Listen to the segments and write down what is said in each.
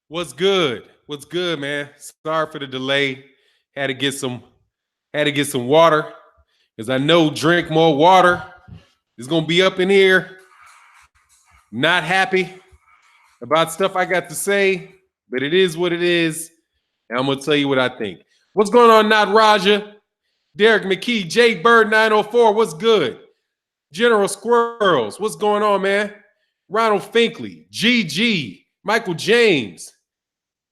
What's good? What's good, man? Sorry for the delay. Had to get some water because I know drink more water is gonna be up in here. Not happy about stuff I got to say, but it is what it is. And I'm gonna tell you what I think. What's going on, Not Raja? Derek McKee, Jay Bird 904. What's good? General Squirrels. What's going on, man? Ronald Finkley, GG, Michael James,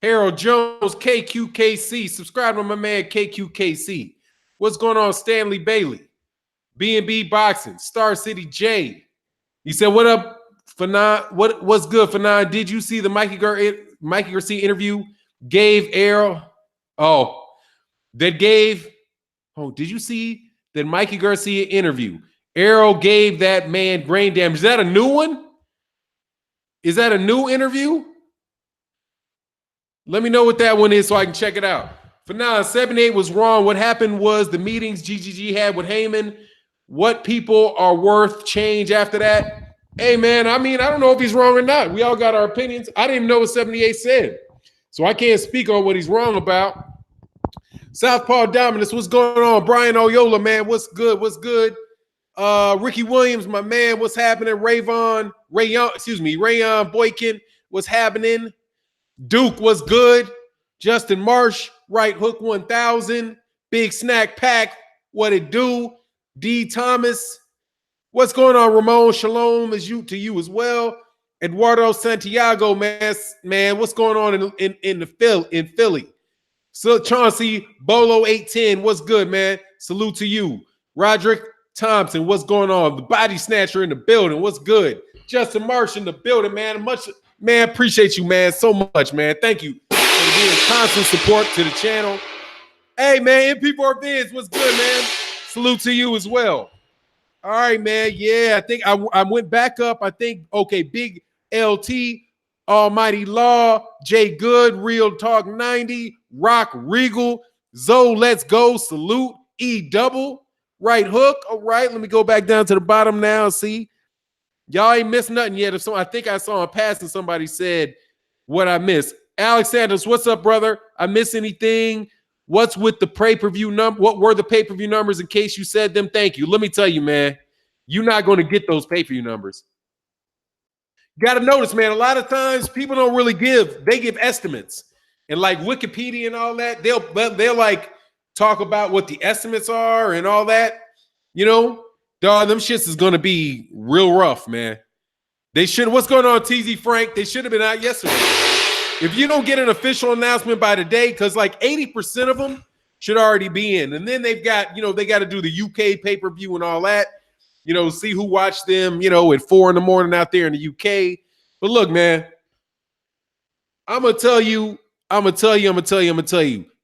Harold Jones, KQKC. Subscribe to my man KQKC. What's going on, Stanley Bailey? B&B Boxing, Star City J. He said, what up, Fannon? What's good, Fannon? Did you see the Mikey Garcia interview? Did you see that Mikey Garcia interview? Arrow gave that man brain damage. Is that a new one? Is that a new interview? Let me know what that one is so I can check it out. For now, 7-8 was wrong. What happened was the meetings GGG had with Heyman. What people are worth change after that? Hey, man, I mean, I don't know if he's wrong or not. We all got our opinions. I didn't even know what 78 said, so I can't speak on what he's wrong about. Southpaw Dominus, what's going on? Brian Oyola, man, what's good? What's good? Ricky Williams, my man, what's happening? Rayon Boykin, what's happening? Duke, what's good? Justin Marsh, Right Hook 1000, Big Snack Pack, what it do? D Thomas, what's going on? Ramon, shalom is you to you as well. Eduardo Santiago, man, what's going on in Philly? So Chauncey Bolo 810, what's good, man? Salute to you. Roderick Thompson, what's going on? The Body Snatcher in the building, what's good? Justin Marsh in the building, man. Man, appreciate you, man, so much, man. Thank you for being constant support to the channel. Hey, man, MP4 Vids, what's good, man? Salute to you as well. All right, man. Yeah, I think I went back up. I think, okay, Big LT, Almighty Law, Jay Good, Real Talk 90, Rock Regal, Zoe, Let's Go, Salute, E Double, Right Hook. All right, let me go back down to the bottom now. See, y'all ain't missed nothing yet. I think I saw in passing somebody said what I missed. Alex Sanders, what's up, brother? I miss anything? What's with the pay-per-view number? What were the pay-per-view numbers in case you said them? Thank you. Let me tell you, man, you're not going to get those pay-per-view numbers. You got to notice, man, a lot of times people don't really they give estimates. And like Wikipedia and all that, they'll like talk about what the estimates are and all that. You know, dog, them shits is going to be real rough, man. What's going on, TZ Frank? They should have been out yesterday. If you don't get an official announcement by today, because like 80% of them should already be in. And then they've got, they got to do the UK pay-per-view and all that, see who watched them, at 4 a.m. out there in the UK. But look, man, I'm going to tell you.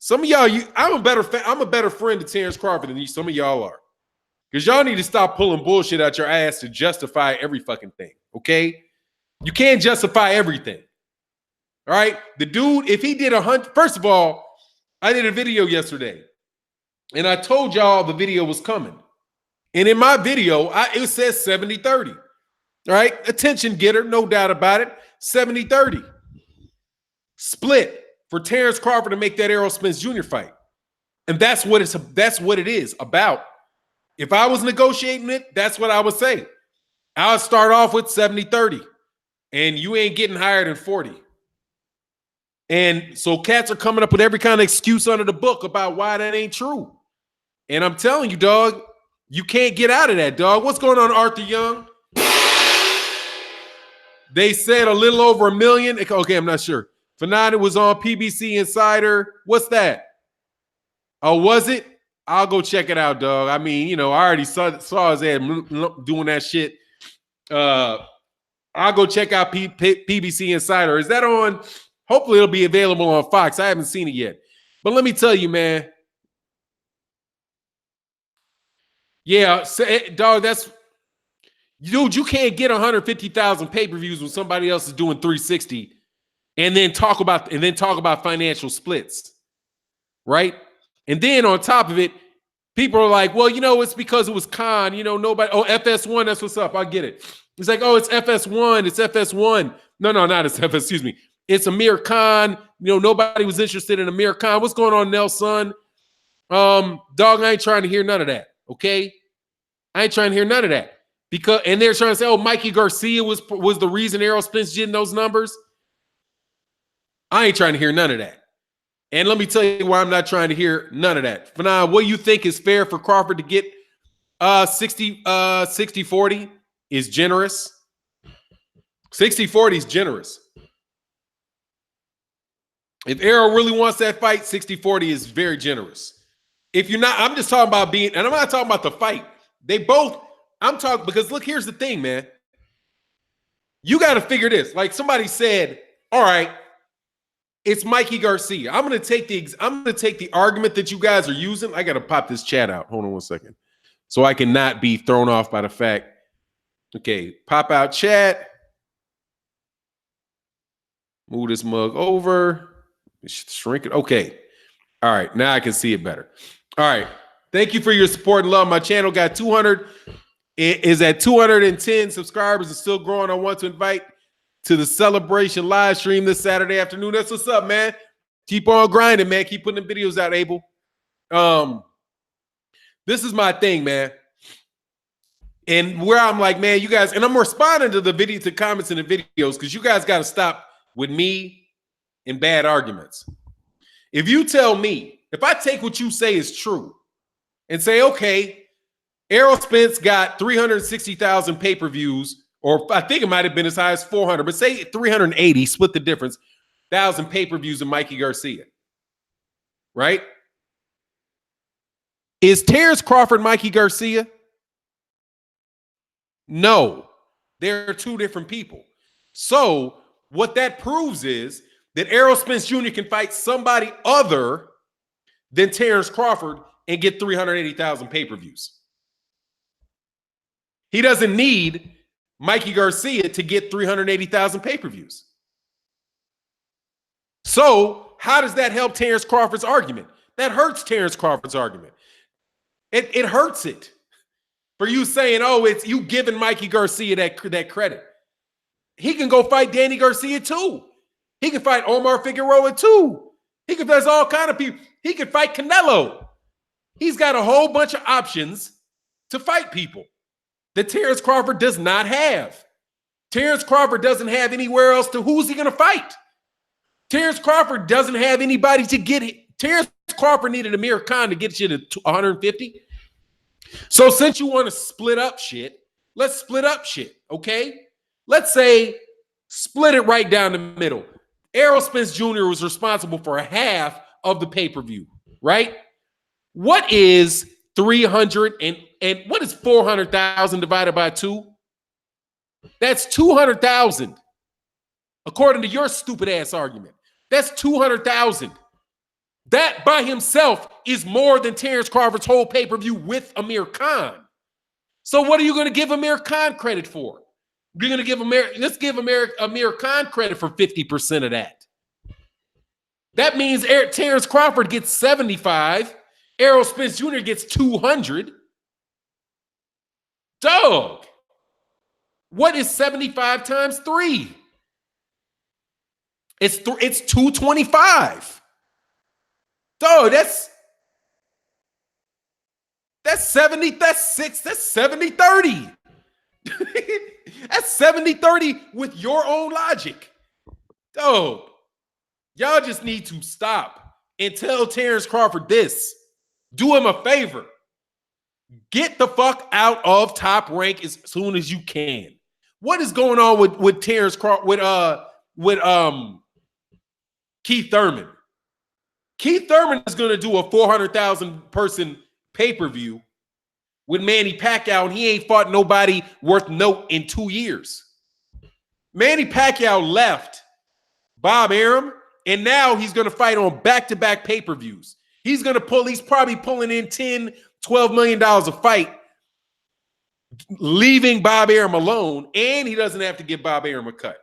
Some of y'all, I'm a better friend to Terrence Crawford than some of y'all are. Because y'all need to stop pulling bullshit out your ass to justify every fucking thing, okay? You can't justify everything. All right, the dude, if he did 100, first of all, I did a video yesterday, and I told y'all the video was coming. And in my video, it says 70-30. All right, attention getter, no doubt about it. 70-30. Split for Terrence Crawford to make that Errol Spence Jr. fight. And that's what it is about. If I was negotiating it, that's what I would say. I would start off with 70-30. And you ain't getting higher than 40. And so cats are coming up with every kind of excuse under the book about why that ain't true. And I'm telling you, dog, you can't get out of that, dog. What's going on, Arthur Young? They said a little over $1 million. Okay, I'm not sure. Fannon was on PBC Insider. What's that? Oh, was it? I'll go check it out, dog. I mean, I already saw his ad doing that shit. I'll go check out PBC Insider. Is that on? Hopefully it'll be available on Fox. I haven't seen it yet. But let me tell you, man. Yeah, dog, dude, you can't get 150,000 pay-per-views when somebody else is doing 360 and then talk about financial splits. Right? And then on top of it, people are like, well, it's because it was Khan, nobody, FS1, that's what's up. I get it. It's like, it's FS1, it's FS1. No, not it's FS, excuse me. It's Amir Khan. Nobody was interested in Amir Khan. What's going on, Nelson? Dog, I ain't trying to hear none of that. Okay, I ain't trying to hear none of that and they're trying to say, oh, Mikey Garcia was the reason Errol Spence getting those numbers. I ain't trying to hear none of that. And let me tell you why I'm not trying to hear none of that. Fannon, what do you think is fair for Crawford to get 60-40 is generous. 60-40 is generous. If Errol really wants that fight, 60-40 is very generous. If you're not, I'm just talking about and I'm not talking about the fight. I'm talking because look, here's the thing, man. You got to figure this. Like somebody said, all right, it's Mikey Garcia. I'm going to take the argument that you guys are using. I got to pop this chat out. Hold on one second. So I cannot be thrown off by the fact. Okay, pop out chat. Move this mug over. Shrink it. Okay. All right, now I can see it better. All right. Thank you for your support and love. My channel got 200. It is at 210 subscribers and still growing. I want to invite to the celebration live stream this Saturday afternoon. That's what's up, man. Keep on grinding, man. Keep putting the videos out, Abel. This is my thing, man. And where I'm like, man, you guys, and I'm responding to the comments in the videos because you guys got to stop with me and bad arguments. If you tell me, if I take what you say is true and say, okay, Errol Spence got 360,000 pay-per-views, or I think it might have been as high as 400, but say 380, split the difference, 1,000 pay-per-views of Mikey Garcia, right? Is Terrence Crawford Mikey Garcia? No, they're two different people. So what that proves is that Errol Spence Jr. can fight somebody other than Terrence Crawford and get 380,000 pay-per-views. He doesn't need Mikey Garcia to get 380,000 pay-per-views. So how does that help Terrence Crawford's argument? That hurts Terrence Crawford's argument. It hurts it for you saying, oh, it's you giving Mikey Garcia that credit. He can go fight Danny Garcia too. He can fight Omar Figueroa too. He can fight all kind of people. He can fight Canelo. He's got a whole bunch of options to fight people that Terrence Crawford does not have. Terrence Crawford doesn't have anywhere else to. Who's he going to fight? Terrence Crawford doesn't have anybody to get it. Terrence Crawford needed Amir Khan to get you to 150. So since you want to split up shit, let's split up shit, okay? Let's say split it right down the middle. Errol Spence Jr. was responsible for half of the pay-per-view, right? What is 300 and what is 400,000 divided by 2? That's 200,000. According to your stupid ass argument, that's 200,000. That by himself is more than Terrence Crawford's whole pay-per-view with Amir Khan. So what are you going to give Amir Khan credit for? You're going to give let's give Amir Khan credit for 50% of that. That means Terrence Crawford gets 75. Errol Spence Jr. gets 200. Dog. What is 75 times 3? It's 225. Dog, that's 70, that's 6, that's 70-30. That's 70-30 with your own logic. Dog, y'all just need to stop and tell Terrence Crawford this. Do him a favor. Get the fuck out of Top Rank as soon as you can. What is going on with Terrence Crawford, with Keith Thurman? Keith Thurman is going to do a 400,000 person pay-per-view with Manny Pacquiao, and he ain't fought nobody worth note in 2 years. Manny Pacquiao left Bob Arum, and now he's going to fight on back-to-back pay-per-views. He's probably pulling in $10, $12 million a fight, leaving Bob Arum alone, and he doesn't have to give Bob Arum a cut.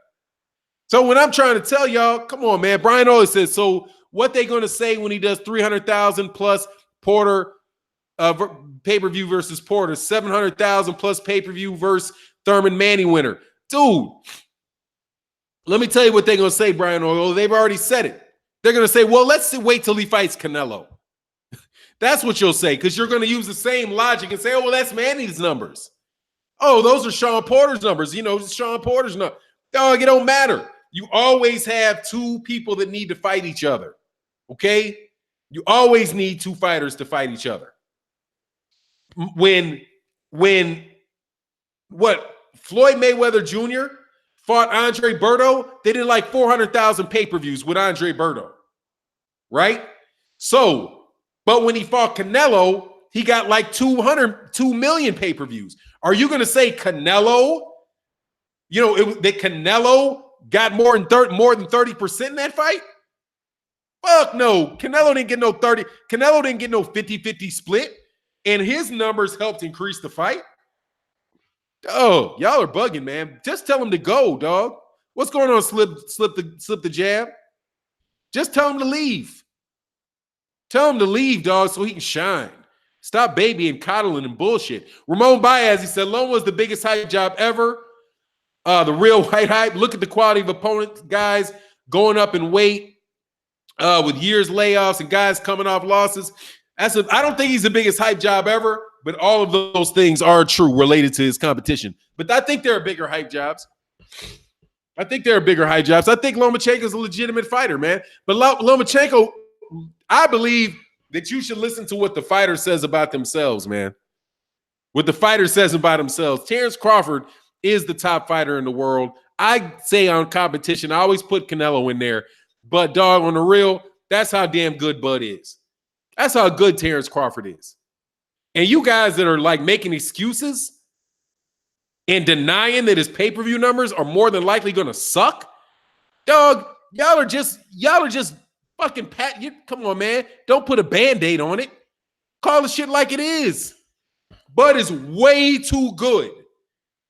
So when I'm trying to tell y'all, come on, man, Brian always says, so what they going to say when he does 300,000 plus Porter pay-per-view versus Porter, 700,000 plus pay-per-view versus Thurman Manny winner? Dude, Let me tell you what they're going to say, Brian Oil. They've already said it. They're going to say, well, let's wait till he fights Canelo. That's what you'll say, because you're going to use the same logic and say, oh, well, that's Manny's numbers. Oh, those are Sean Porter's numbers. You know, Sean Porter's numbers. Dog, it don't matter. You always have two people that need to fight each other, okay? You always need two fighters to fight each other. When Floyd Mayweather Jr. fought Andre Berto, they did like 400,000 pay-per-views with Andre Berto, right? So, but when he fought Canelo, he got like 2 million pay-per-views. Are you going to say Canelo, that Canelo got more than 30% in that fight? Fuck no. Canelo didn't get no 30. Canelo didn't get no 50-50 split, and his numbers helped increase the fight. Oh, y'all are bugging, man. Just tell him to go, dog. What's going on? Slip the jab. Just tell him to leave. Tell him to leave, dog, so he can shine. Stop babying, coddling, and bullshit. Ramon Baez, he said, Loma was the biggest hype job ever. The real white hype. Look at the quality of opponents, guys going up in weight with years layoffs and guys coming off losses. I don't think he's the biggest hype job ever, but all of those things are true related to his competition. But I think there are bigger hype jobs. I think Lomachenko's a legitimate fighter, man. But Lomachenko, I believe that you should listen to what the fighter says about themselves, man. What the fighter says about themselves. Terrence Crawford is the top fighter in the world. I say on competition, I always put Canelo in there. But, dog, on the real, that's how damn good Bud is. That's how good Terrence Crawford is. And you guys that are, like, making excuses and denying that his pay-per-view numbers are more than likely going to suck, dog, y'all are just fucking come on, man. Don't put a Band-Aid on it. Call the shit like it is. Bud is way too good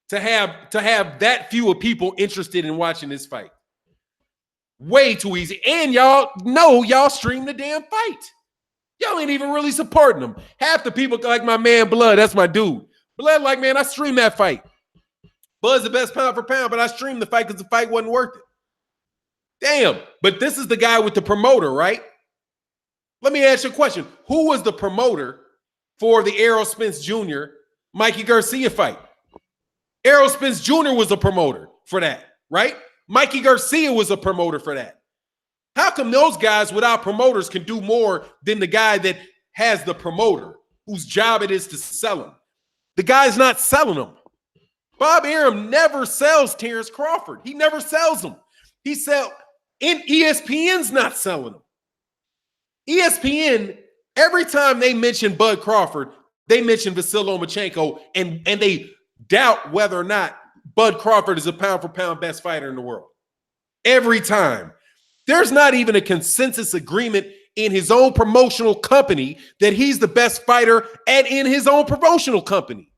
to have that few of people interested in watching this fight. Way too easy. And y'all know y'all stream the damn fight. Y'all ain't even really supporting them. Half the people like my man Blood, that's my dude. Blood like, man, I streamed that fight. Bud's the best pound for pound, but I streamed the fight because the fight wasn't worth it. Damn, but this is the guy with the promoter, right? Let me ask you a question. Who was the promoter for the Errol Spence Jr. Mikey Garcia fight? Errol Spence Jr. was a promoter for that, right? Mikey Garcia was a promoter for that. How come those guys without promoters can do more than the guy that has the promoter, whose job it is to sell him? The guy's not selling them. Bob Arum never sells Terrence Crawford. He never sells them. ESPN's not selling them. ESPN, every time they mention Bud Crawford, they mention Vasyl Lomachenko, and they doubt whether or not Bud Crawford is a pound-for-pound best fighter in the world. Every time. There's not even a consensus agreement in his own promotional company that he's the best fighter and in his own promotional company.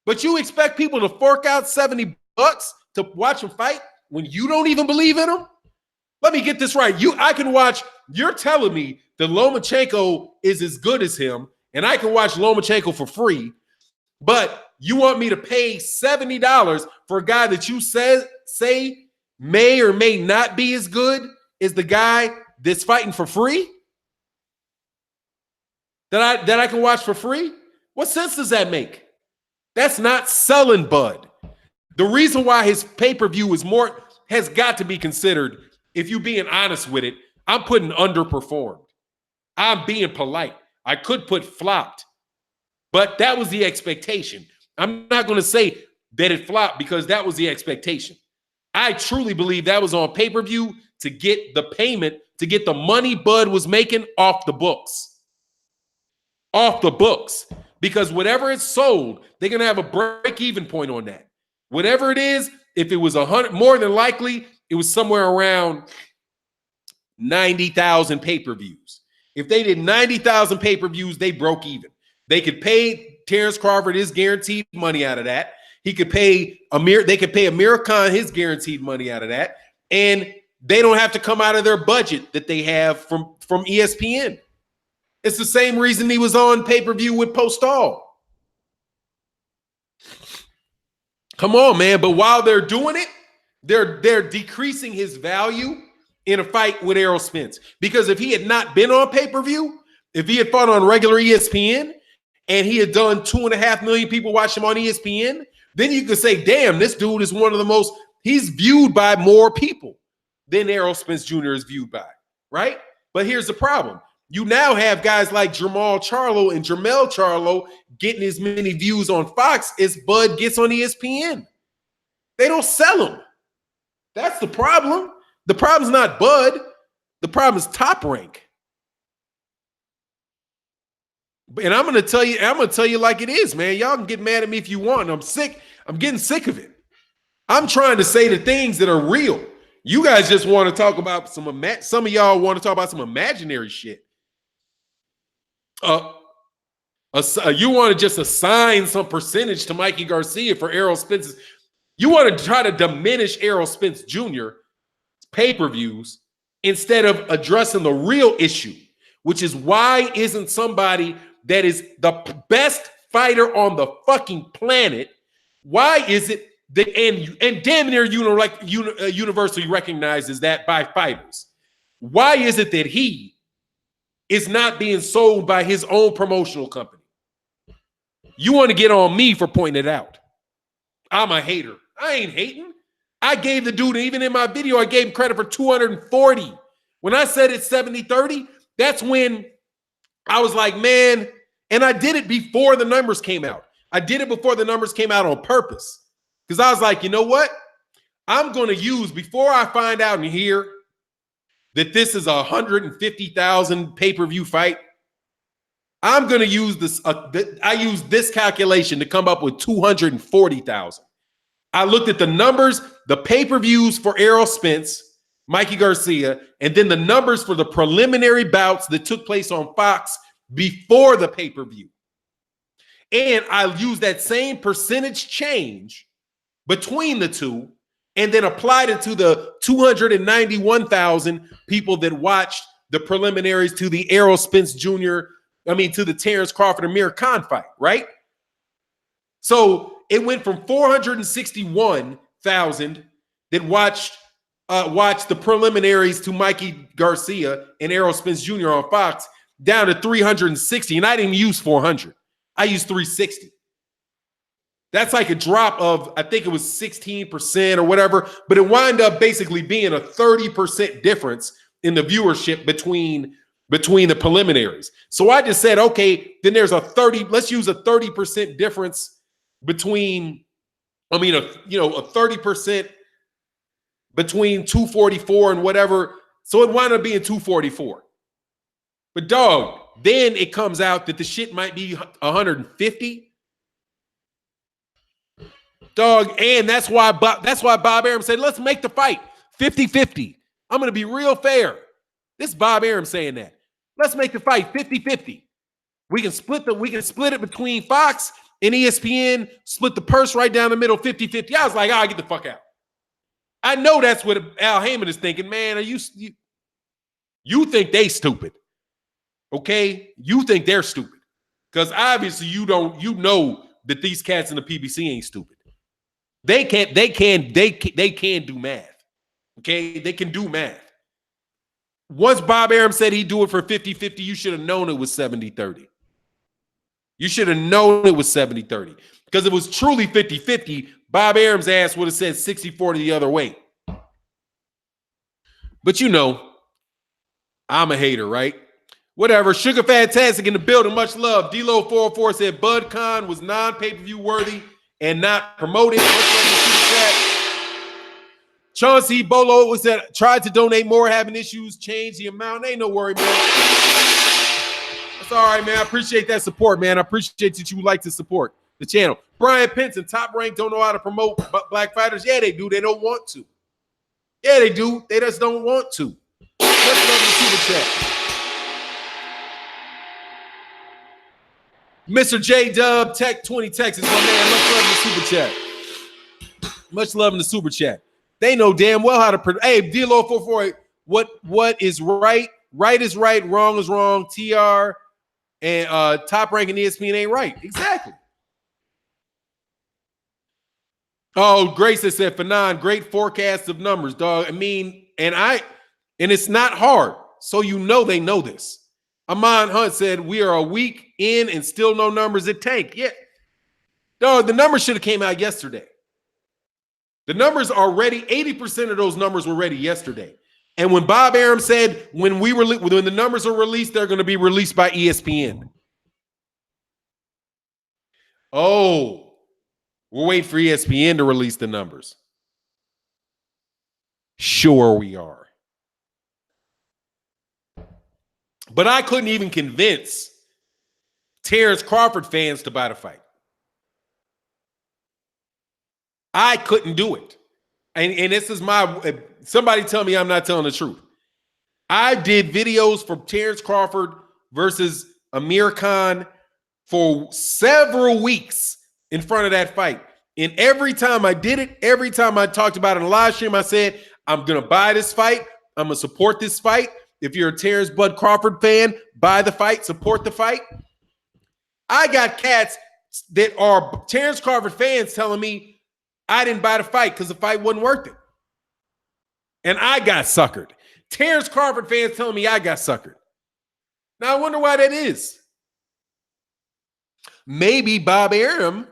But you expect people to fork out $70 to watch him fight when you don't even believe in him? Let me get this right. You're telling me that Lomachenko is as good as him, and I can watch Lomachenko for free, but you want me to pay $70 for a guy that you say may or may not be as good as the guy that's fighting for free? That I can watch for free? What sense does that make? That's not selling Bud. The reason why his pay-per-view has got to be considered, if you're being honest with it, I'm putting underperformed. I'm being polite. I could put flopped, but that was the expectation. I'm not going to say that it flopped because that was the expectation. I truly believe that was on pay-per-view to get the payment, to get the money Bud was making off the books. Off the books. Because whatever it's sold, they're going to have a break-even point on that. Whatever it is, if it was 100, more than likely, it was somewhere around 90,000 pay-per-views. If they did 90,000 pay-per-views, they broke even. They could pay Terrence Crawford his guaranteed money out of that. They could pay Amir Khan his guaranteed money out of that. And they don't have to come out of their budget that they have from ESPN. It's the same reason he was on pay-per-view with Postal. Come on, man. But while they're doing it, They're decreasing his value in a fight with Errol Spence. Because if he had not been on pay-per-view, if he had fought on regular ESPN and he had done 2.5 million people watch him on ESPN, then you could say, damn, this dude is one of the most, he's viewed by more people than Errol Spence Jr. is viewed by, right? But here's the problem. You now have guys like Jermall Charlo and Jermell Charlo getting as many views on Fox as Bud gets on ESPN. They don't sell them. That's the problem. The problem's not Bud. The problem is Top Rank. And I'm gonna tell you like it is, man. Y'all can get mad at me if you want. I'm sick. I'm getting sick of it. I'm trying to say the things that are real. You guys just want to talk about some of y'all want to talk about some imaginary shit. You want to just assign some percentage to Mikey Garcia for Errol Spence's. You want to try to diminish Errol Spence Jr. pay-per-views instead of addressing the real issue, which is why isn't somebody that is the best fighter on the fucking planet, why is it that, and damn near universally recognizes that by fighters, why is it that he is not being sold by his own promotional company? You want to get on me for pointing it out. I'm a hater. I ain't hating. I gave the dude, even in my video, I gave him credit for 240. When I said it's 70-30, that's when I was like, man, and I did it before the numbers came out. I did it before the numbers came out on purpose. Because I was like, you know what? I'm going to use, before I find out and hear that this is a 150,000 pay-per-view fight, I'm going to use this. I used this calculation to come up with 240,000. I looked at the numbers, the pay-per-views for Errol Spence, Mikey Garcia, and then the numbers for the preliminary bouts that took place on Fox before the pay-per-view. And I used that same percentage change between the two and then applied it to the 291,000 people that watched the preliminaries to the Errol Spence Jr., to the Terrence Crawford Amir Khan fight, right? So it went from 461,000 that watched the preliminaries to Mikey Garcia and Errol Spence Jr. on Fox down to 360, and I didn't use 400. I used 360. That's like a drop of, I think it was 16% or whatever, but it wound up basically being a 30% difference in the viewership between the preliminaries. So I just said, okay, then there's let's use a 30% difference between, a 30% between 244 and whatever. So it wound up being 244. But dog, then it comes out that the shit might be 150. Dog, and that's why Bob Arum said, let's make the fight 50-50. I'm going to be real fair. This is Bob Arum saying that. Let's make the fight 50-50. We can split it between Fox and ESPN, split the purse right down the middle, 50-50. I was like, get the fuck out. I know that's what Al Heyman is thinking, man. You think they stupid. Okay? You think they're stupid. Because obviously you know that these cats in the PBC ain't stupid. They can do math. Okay? They can do math. Once Bob Arum said he'd do it for 50-50, you should have known it was 70-30. You should have known it was 70-30. Because if it was truly 50-50, Bob Arum's ass would have said 60-40 the other way. But I'm a hater, right? Whatever. Sugar Fantastic in the building. Much love. D-Lo 404 said Bud Khan was non-pay-per-view worthy and not promoted. Much love to Super Chat. Chauncey Bolo said, tried to donate more, having issues, change the amount. Ain't no worry, man. That's all right, man. I appreciate that support, man. I appreciate that you would like to support the channel. Brian Pinson, Top Rank, don't know how to promote black fighters. Yeah, they do. They don't want to. Yeah, they do. They just don't want to. Let's love the Super Chat. Mr. J Dub, Tech 20 Texas, my man. Much love in the Super Chat. Much love in the Super Chat. They know damn well how to. Hey, D-Lo 448. What is right? Right is right. Wrong is wrong. TR and Top Rank and ESPN ain't right. Exactly. Oh, Grace has said, Fannon, great forecast of numbers, dog. I mean, and it's not hard. So you know they know this. Amon Hunt said, we are a week in and still no numbers at Tank. Yeah. Dog, the numbers should have came out yesterday. The numbers are ready. 80% of those numbers were ready yesterday. And when Bob Arum said when the numbers are released, they're going to be released by ESPN. Oh, we're waiting for ESPN to release the numbers. Sure we are. But I couldn't even convince Terrence Crawford fans to buy the fight. I couldn't do it. And this is somebody tell me I'm not telling the truth. I did videos for Terrence Crawford versus Amir Khan for several weeks in front of that fight. And every time I did it, every time I talked about it in a live stream, I said, I'm going to buy this fight. I'm going to support this fight. If you're a Terrence Bud Crawford fan, buy the fight, support the fight. I got cats that are Terrence Crawford fans telling me I didn't buy the fight because the fight wasn't worth it. And I got suckered. Terrence Crawford fans telling me I got suckered. Now I wonder why that is. Maybe Bob Arum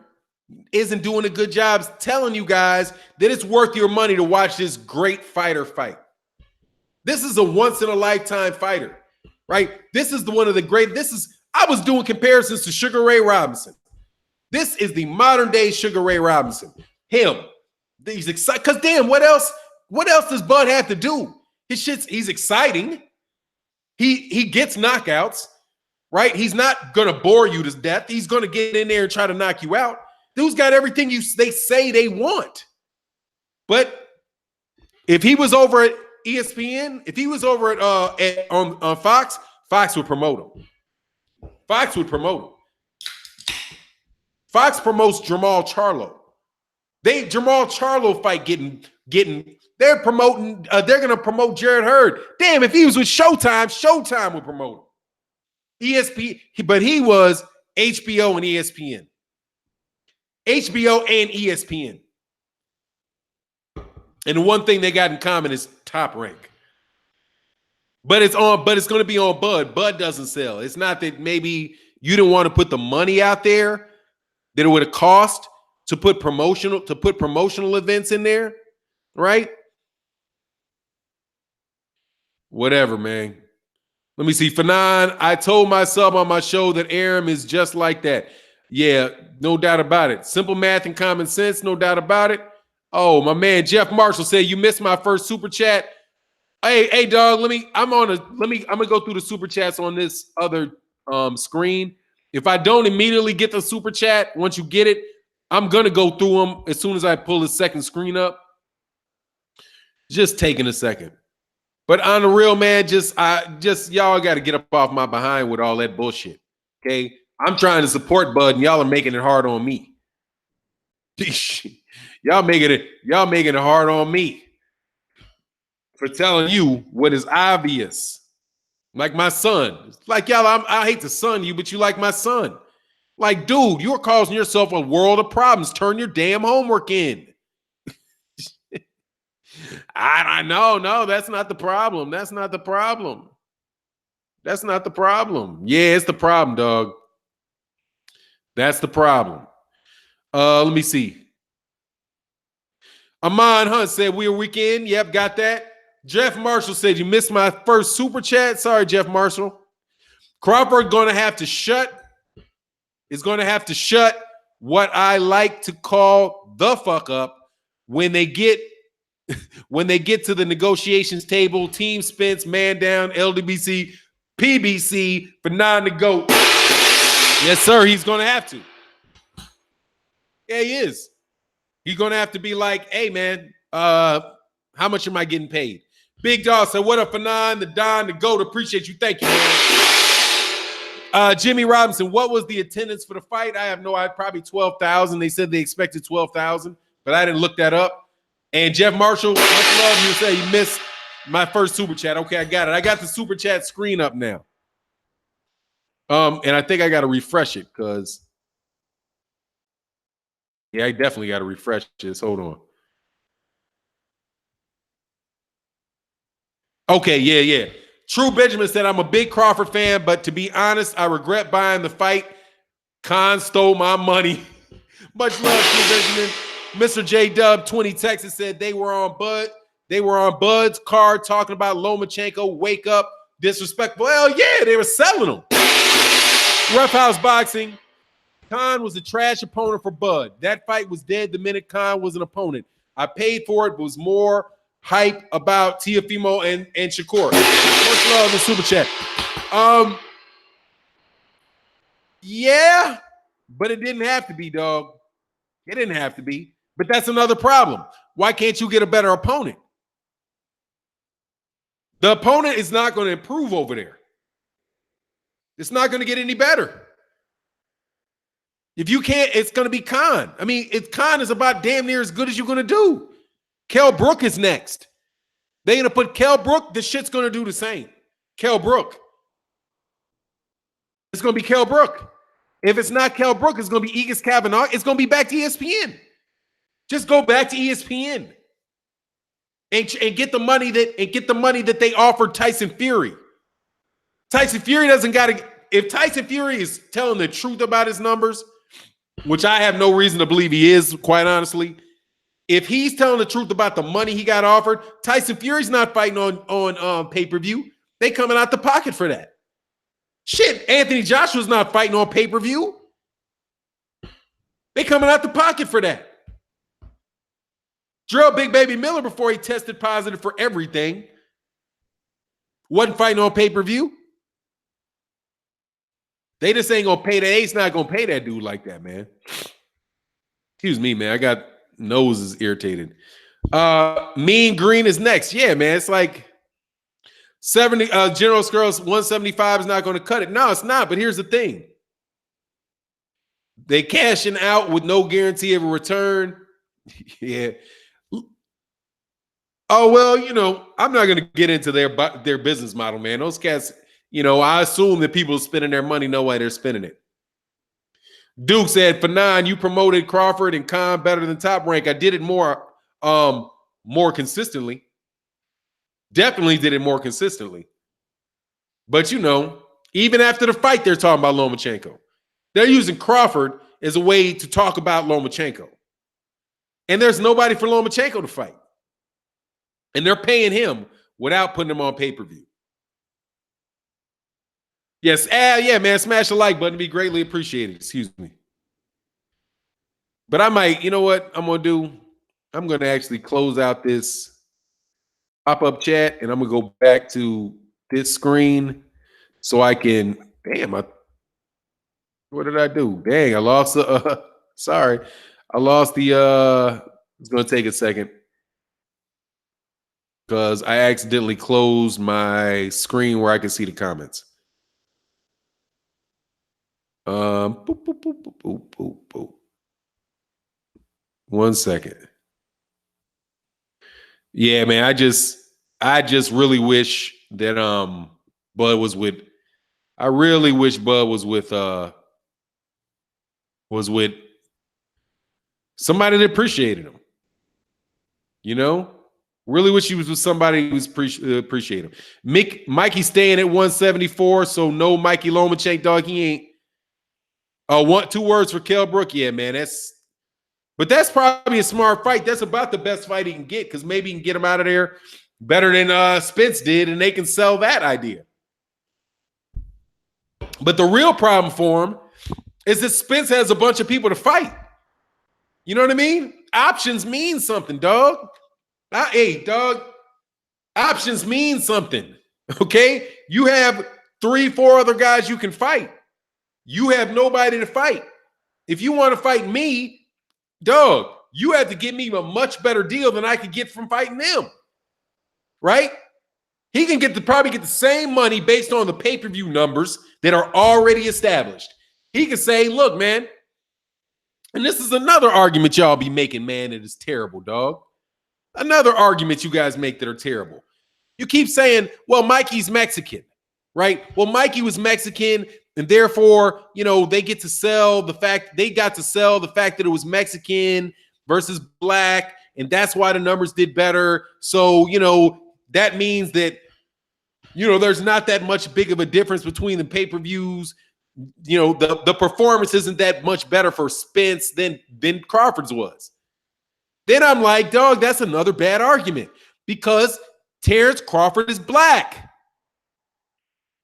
isn't doing a good job telling you guys that it's worth your money to watch this great fighter fight. This is a once-in-a-lifetime fighter, right? This is one of the great. I was doing comparisons to Sugar Ray Robinson. This is the modern-day Sugar Ray Robinson. Him. He's excited. Because, damn, what else does Bud have to do? He's exciting. He gets knockouts, right? He's not going to bore you to death. He's going to get in there and try to knock you out. Dude's got everything they say they want. But if he was over at ESPN, if he was over at on Fox, Fox would promote him. Fox would promote him. Fox promotes Jamal Charlo. Jamal Charlo fight they're promoting, they're going to promote Jared Hurd. Damn, if he was with Showtime, Showtime would promote him. ESPN, but he was HBO and ESPN. HBO and ESPN. And the one thing they got in common is Top Rank. But it's going to be on Bud. Bud doesn't sell. It's not that maybe you didn't want to put the money out there that it would have cost to put promotional events in there, right? Whatever, man. Let me see. Fannon, I told my sub on my show that Arum is just like that. Yeah, no doubt about it. Simple math and common sense, no doubt about it. Oh, my man Jeff Marshall said you missed my first super chat. Hey, dog. I'm gonna go through the super chats on this other screen. If I don't immediately get the super chat, once you get it, I'm gonna go through them as soon as I pull the second screen up. Just taking a second. But on the real, man, y'all got to get up off my behind with all that bullshit. Okay, I'm trying to support Bud, and y'all are making it hard on me. y'all making it hard on me for telling you what is obvious. Like my son. It's like, y'all, I hate to son you, but you like my son. Like, dude, you're causing yourself a world of problems. Turn your damn homework in. I know. No, that's not the problem. That's not the problem. That's not the problem. Yeah, it's the problem, dog. That's the problem. Let me see. Amon Hunt said we're weekend. Yep, got that. Jeff Marshall said you missed my first super chat. Sorry, Jeff Marshall. Crawford going to have to shut what I like to call the fuck up when they get to the negotiations table. Team Spence, man down, LDBC, PBC for non-nego. Yes, sir. He's going to have to. Yeah, he is. He's going to have to be like, hey, man, how much am I getting paid? Big Dog said, what up, Fannon, the Don, the GOAT? Appreciate you. Thank you, man. Jimmy Robinson, what was the attendance for the fight? I have no idea. Probably 12,000. They said they expected 12,000, but I didn't look that up. And Jeff Marshall, much love. You say you missed my first super chat. Okay, I got it. I got the super chat screen up now. And I think I got to refresh it because, Yeah, I definitely got to refresh this. Hold on. Okay, yeah. True Benjamin said, I'm a big Crawford fan, but to be honest, I regret buying the fight. Khan stole my money. Much love, True Benjamin. Mr. J Dub 20 Texas said they were on Bud's card talking about Lomachenko. Wake up, disrespectful. Well, yeah, they were selling them. Rough House Boxing. Khan was a trash opponent for Bud. That fight was dead the minute Khan was an opponent. I paid for it, but was more hype about Teofimo and Shakur. Much love in Super Chat. Yeah, but it didn't have to be, dog. It didn't have to be. But that's another problem. Why can't you get a better opponent? The opponent is not going to improve over there. It's not going to get any better. If you can't, it's going to be Khan. I mean, Khan is about damn near as good as you're going to do. Kell Brook is next. They're going to put Kell Brook. The shit's going to do the same. Kell Brook. It's going to be Kell Brook. If it's not Kell Brook, it's going to be Egis Kavanaugh. It's going to be back to ESPN. Just go back to ESPN and get the money that they offered Tyson Fury. Tyson Fury doesn't got to. If Tyson Fury is telling the truth about his numbers, which I have no reason to believe he is, quite honestly, if he's telling the truth about the money he got offered, Tyson Fury's not fighting on pay-per-view. They coming out the pocket for that. Shit, Anthony Joshua's not fighting on pay-per-view. They coming out the pocket for that. Drill Big Baby Miller, before he tested positive for everything, wasn't fighting on pay-per-view. They just ain't gonna pay that. Ace not gonna pay that dude like that, man. Excuse me, man. I got noses irritated. Mean Green is next. Yeah, man. It's like 70. General Skirls 175 is not gonna cut it. No, it's not. But here's the thing: they cashing out with no guarantee of a return. Yeah. Oh well, I'm not gonna get into their business model, man. Those cats. I assume that people spending their money know why they're spending it. Duke said, Fannon, you promoted Crawford and Khan better than Top Rank. I did it more consistently. Definitely did it more consistently. But, even after the fight, they're talking about Lomachenko. They're using Crawford as a way to talk about Lomachenko. And there's nobody for Lomachenko to fight. And they're paying him without putting him on pay-per-view. Yes, yeah, man, smash the like button. It'd be greatly appreciated. Excuse me. But I might, you know what I'm going to do? I'm going to actually close out this pop-up chat, and I'm going to go back to this screen so I can, what did I do? Dang, I lost, sorry. I lost it's going to take a second because I accidentally closed my screen where I can see the comments. Boop, boop, boop, boop, boop, boop, boop. 1 second. Yeah, man, I just really wish that Bud was with. I really wish Bud was with somebody that appreciated him. Really wish he was with somebody who's appreciate him. Mikey staying at 174, so no Mikey Lomachenko, dog. He ain't. 2 words for Kell Brook. Yeah, man. But that's probably a smart fight. That's about the best fight he can get because maybe he can get him out of there better than Spence did, and they can sell that idea. But the real problem for him is that Spence has a bunch of people to fight. You know what I mean? Options mean something, dog. Hey, dog. Options mean something. Okay? You have 3-4 other guys you can fight. You have nobody to fight. If you want to fight me, dog, you have to give me a much better deal than I could get from fighting them. Right? He can probably get the same money based on the pay-per-view numbers that are already established. He can say, look, man, and this is another argument y'all be making, man, that is terrible, dog. Another argument you guys make that are terrible. You keep saying, well, Mikey's Mexican, right? Well, Mikey was Mexican And therefore, they got to sell the fact that it was Mexican versus black, and that's why the numbers did better. So, that means that, there's not that much big of a difference between the pay-per-views. The performance isn't that much better for Spence than Crawford's was. Then I'm like, dog, that's another bad argument because Terrence Crawford is black.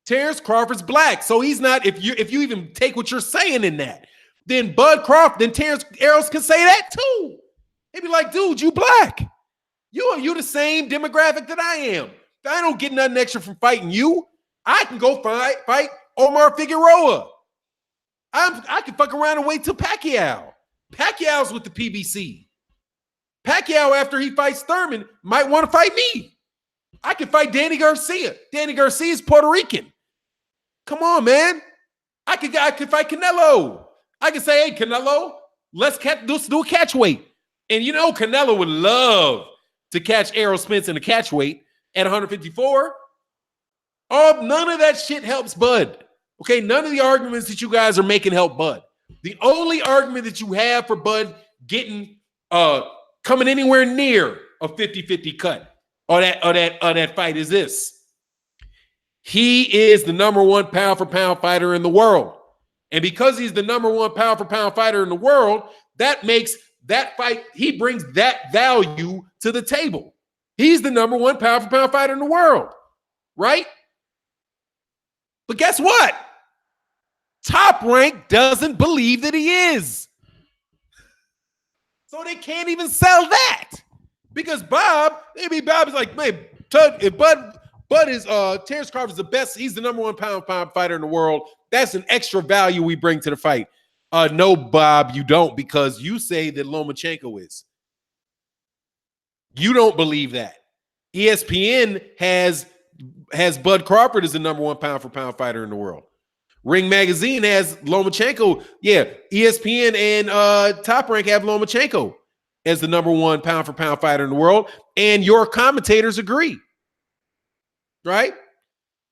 Terrence Crawford's black. So he's not, if you even take what you're saying in that, then Terrence Arrows can say that too. He'd be like, dude, you black. You the same demographic that I am. I don't get nothing extra from fighting you. I can go fight Omar Figueroa. I can fuck around and wait till Pacquiao. Pacquiao's with the PBC. Pacquiao, after he fights Thurman, might want to fight me. I can fight Danny Garcia. Danny Garcia is Puerto Rican. Come on, man. I could fight Canelo. I can say, hey, Canelo, let's do a catch weight. And Canelo would love to catch Errol Spence in a catch weight at 154. None of that shit helps Bud. Okay, none of the arguments that you guys are making help Bud. The only argument that you have for Bud getting coming anywhere near a 50-50 cut or that fight is this. He is the number one pound for pound fighter in the world. And because he's the number one pound for pound fighter in the world, that makes that fight, he brings that value to the table. He's the number one pound for pound fighter in the world, right? But guess what? Top Rank doesn't believe that he is. So they can't even sell that. Because Bob is like, man, if Bud is Terrence Crawford is the best, he's the number one pound fighter in the world. That's an extra value we bring to the fight. No, Bob, you don't, because you say that Lomachenko is. You don't believe that. ESPN has Bud Crawford as the number one pound for pound fighter in the world. Ring Magazine has Lomachenko. Yeah, ESPN and Top Rank have Lomachenko as the number one pound for pound fighter in the world. And your commentators agree. Right?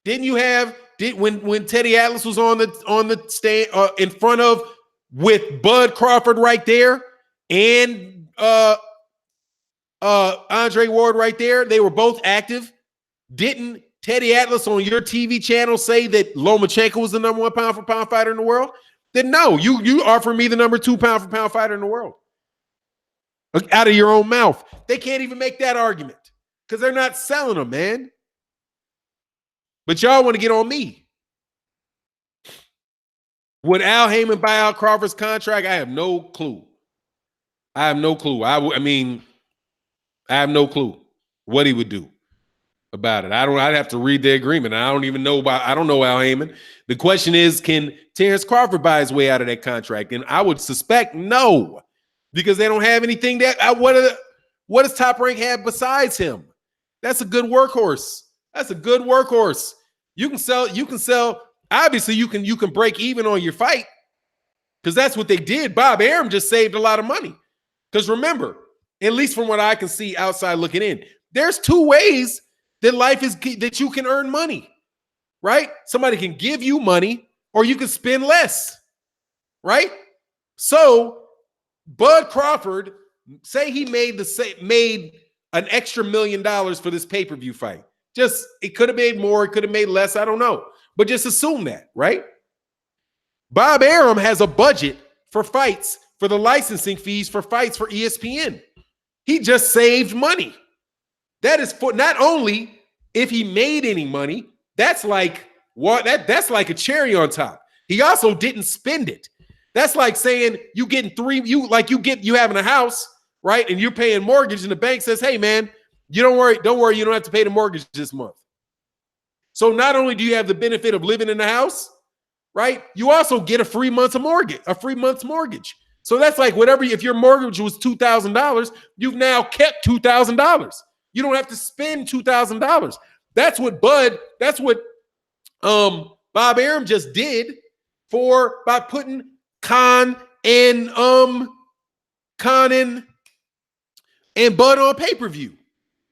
Didn't you have when Teddy Atlas was on the stand in front of with Bud Crawford right there and Andre Ward right there, they were both active. Didn't Teddy Atlas on your TV channel say that Lomachenko was the number one pound for pound fighter in the world? Then no, you offer me the number two pound for pound fighter in the world. Out of your own mouth. They can't even make that argument because they're not selling them, man. But y'all want to get on me. Would Al Heyman buy out Crawford's contract? I have no clue. I have no clue. I have no clue what he would do about it. I'd have to read the agreement. I don't know Al Heyman. The question is, can Terrence Crawford buy his way out of that contract? And I would suspect no, because they don't have anything what does Top Rank have besides him? That's a good workhorse. That's a good workhorse. You can sell. Obviously, you can break even on your fight because that's what they did. Bob Arum just saved a lot of money. Because remember, at least from what I can see outside looking in, there's two ways that life is that you can earn money, right? Somebody can give you money or you can spend less, right? So Bud Crawford, say he made an extra $1 million for this pay-per-view fight. It could have made more, it could have made less, I don't know. But just assume that, right? Bob Arum has a budget for fights, for the licensing fees for fights for ESPN. He just saved money. That is for not only if he made any money, that's like what that's like a cherry on top. He also didn't spend it. That's like saying you having a house, right? And you're paying mortgage, and the bank says, hey man, don't worry, you don't have to pay the mortgage this month. So not only do you have the benefit of living in the house, right? You also get a free month's mortgage. So that's like if your mortgage was $2,000, you've now kept $2,000. You don't have to spend $2,000. That's what Bob Arum just did by putting Khan and Bud on pay-per-view.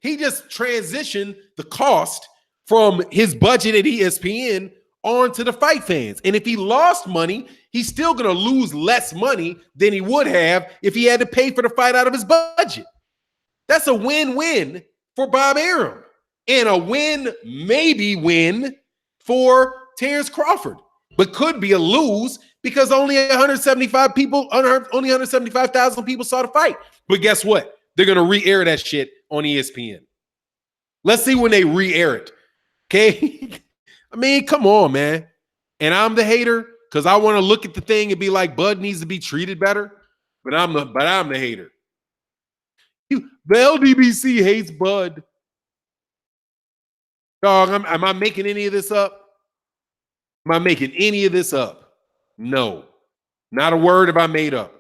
He just transitioned the cost from his budget at ESPN on to the fight fans. And if he lost money, he's still going to lose less money than he would have if he had to pay for the fight out of his budget. That's a win-win for Bob Arum and a maybe win for Terrence Crawford, but could be a lose because only 175,000 people saw the fight. But guess what? They're going to re-air that shit on ESPN. Let's see when they re-air it. Okay? I mean, come on, man. And I'm the hater because I want to look at the thing and be like, Bud needs to be treated better. But I'm the hater. The LDBC hates Bud. Dog, am I making any of this up? Am I making any of this up? No. Not a word have I made up.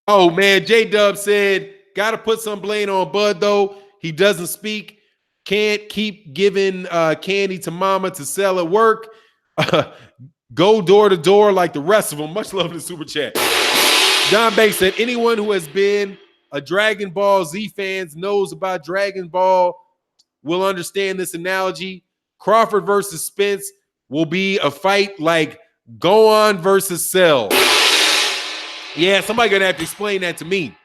Oh, man, J-Dub said, got to put some blame on Bud, though. He doesn't speak. Can't keep giving candy to mama to sell at work. Go door to door like the rest of them. Much love to the super chat. Don Banks said, anyone who has been a Dragon Ball Z fan knows about Dragon Ball will understand this analogy. Crawford versus Spence will be a fight like Gohan versus Cell. Yeah, somebody gonna have to explain that to me.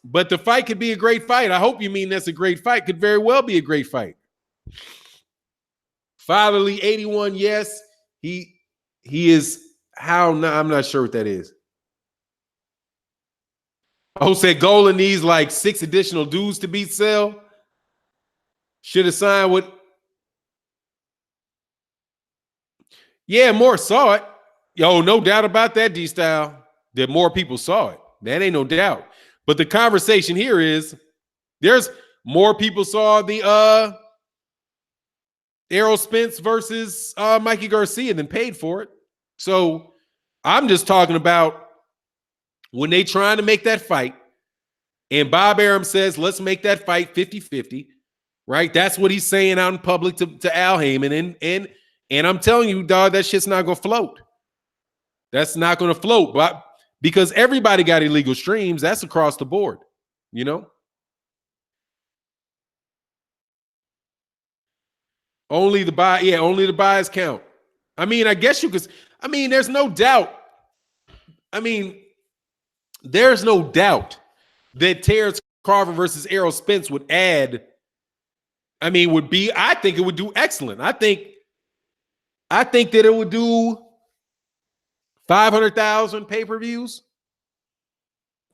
But the fight could be a great fight. I hope you mean that's a great fight. Could very well be a great fight. Fatherly 81, yes. He is how I'm not sure what that is. Oh, said Golan needs like 6 additional dudes to beat Cell. Should have signed with. Yeah, more saw it. Yo, no doubt about that, D-Style. That more people saw it. That ain't no doubt. But the conversation here is there's more people saw the Errol Spence versus Mikey Garcia than paid for it. So I'm just talking about when they trying to make that fight and Bob Arum says, let's make that fight 50-50, right? That's what he's saying out in public to Al Heyman. And I'm telling you, dog, that shit's not going to float. That's not going to float. But because everybody got illegal streams, that's across the board, you know? Only the buys count. I mean, I guess you could, I mean, there's no doubt. I mean, there's no doubt that Terrence Crawford versus Errol Spence would add, I think it would do excellent. I think that it would do 500,000 pay-per-views.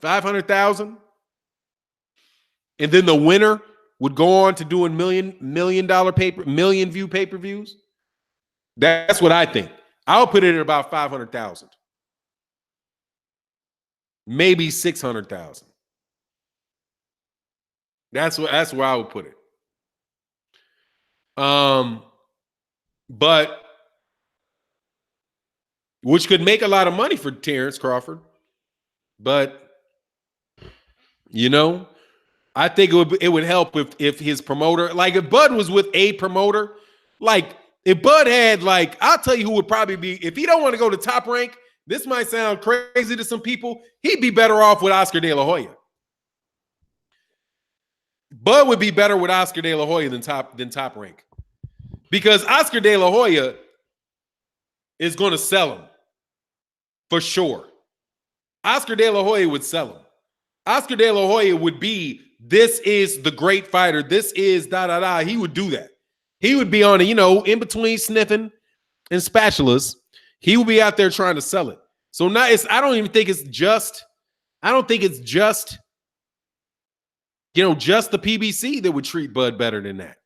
500,000. And then the winner would go on to do a million view pay-per-views. That's what I think. I'll put it at about 500,000. Maybe 600,000. That's where I would put it. But which could make a lot of money for Terrence Crawford. But you know, I think it would help if his promoter, like if Bud was with a promoter, like if Bud had, like, I'll tell you who would probably be, if he don't want to go to Top Rank, this might sound crazy to some people, he'd be better off with Oscar De La Hoya. Bud would be better with Oscar De La Hoya than Top Rank. Because Oscar De La Hoya is going to sell him. For sure. Oscar De La Hoya would sell him. Oscar De La Hoya would be, this is the great fighter. This is da-da-da. He would do that. He would be on, in between sniffing and spatulas. He would be out there trying to sell it. So now I don't think it's just just the PBC that would treat Bud better than that.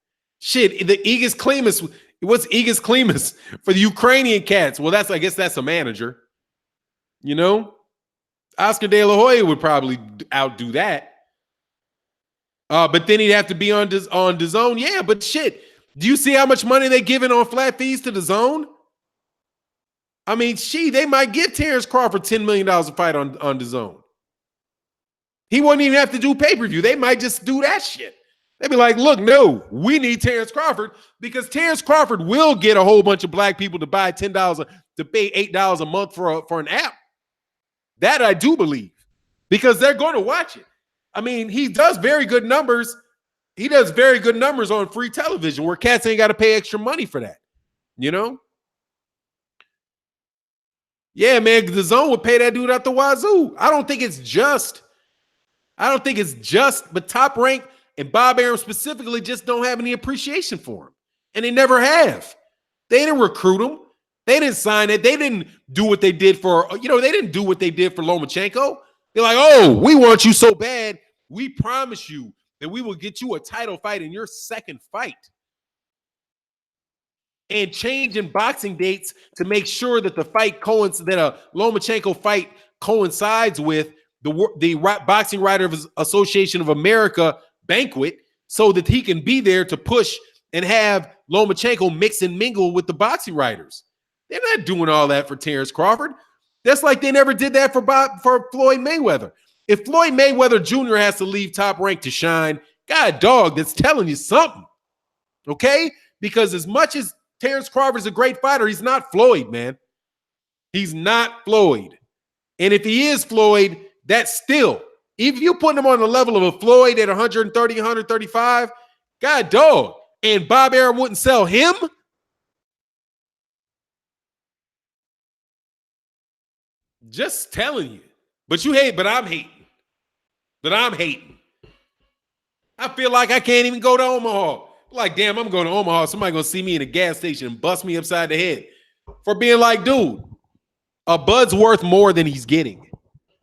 Shit, the Igis Klimas, what's Igis Klimas for the Ukrainian cats? Well, I guess that's a manager. Oscar De La Hoya would probably outdo that. But then he'd have to be on DAZN. Yeah, but shit, do you see how much money they're giving on flat fees to DAZN? I mean, they might give Terrence Crawford $10 million a fight on DAZN. He wouldn't even have to do pay-per-view. They might just do that shit. They'd be like, look, no, we need Terrence Crawford because Terrence Crawford will get a whole bunch of black people to buy $10, to pay $8 a month for an app. That I do believe because they're going to watch it. I mean, he does very good numbers He does very good numbers on free television where cats ain't got to pay extra money for that. You know? Yeah, man, the zone would pay that dude out the wazoo. I don't think it's just, but Top Rank and Bob Arum specifically just don't have any appreciation for him. And they never have. They didn't recruit him. They didn't sign it. They didn't do what they did for, they didn't do what they did for Lomachenko. They're like, oh, we want you so bad. We promise you that we will get you a title fight in your second fight. And changing boxing dates to make sure that the fight that a Lomachenko fight coincides with the Boxing Writers Association of America banquet so that he can be there to push and have Lomachenko mix and mingle with the boxing writers. They're not doing all that for Terrence Crawford. That's like they never did that for Floyd Mayweather. If Floyd Mayweather Jr. has to leave Top Rank to shine, God, dog, that's telling you something. Okay? Because as much as Terrence Crawford's a great fighter, he's not Floyd, man. He's not Floyd. And if he is Floyd, that's still, if you put him on the level of a Floyd at 130, 135, God, dog, and Bob Arum wouldn't sell him? Just telling you. But you hate, but I'm hating. I feel like I can't even go to Omaha. Like, damn, I'm going to Omaha. Somebody going to see me in a gas station and bust me upside the head for being like, dude, a Bud's worth more than he's getting.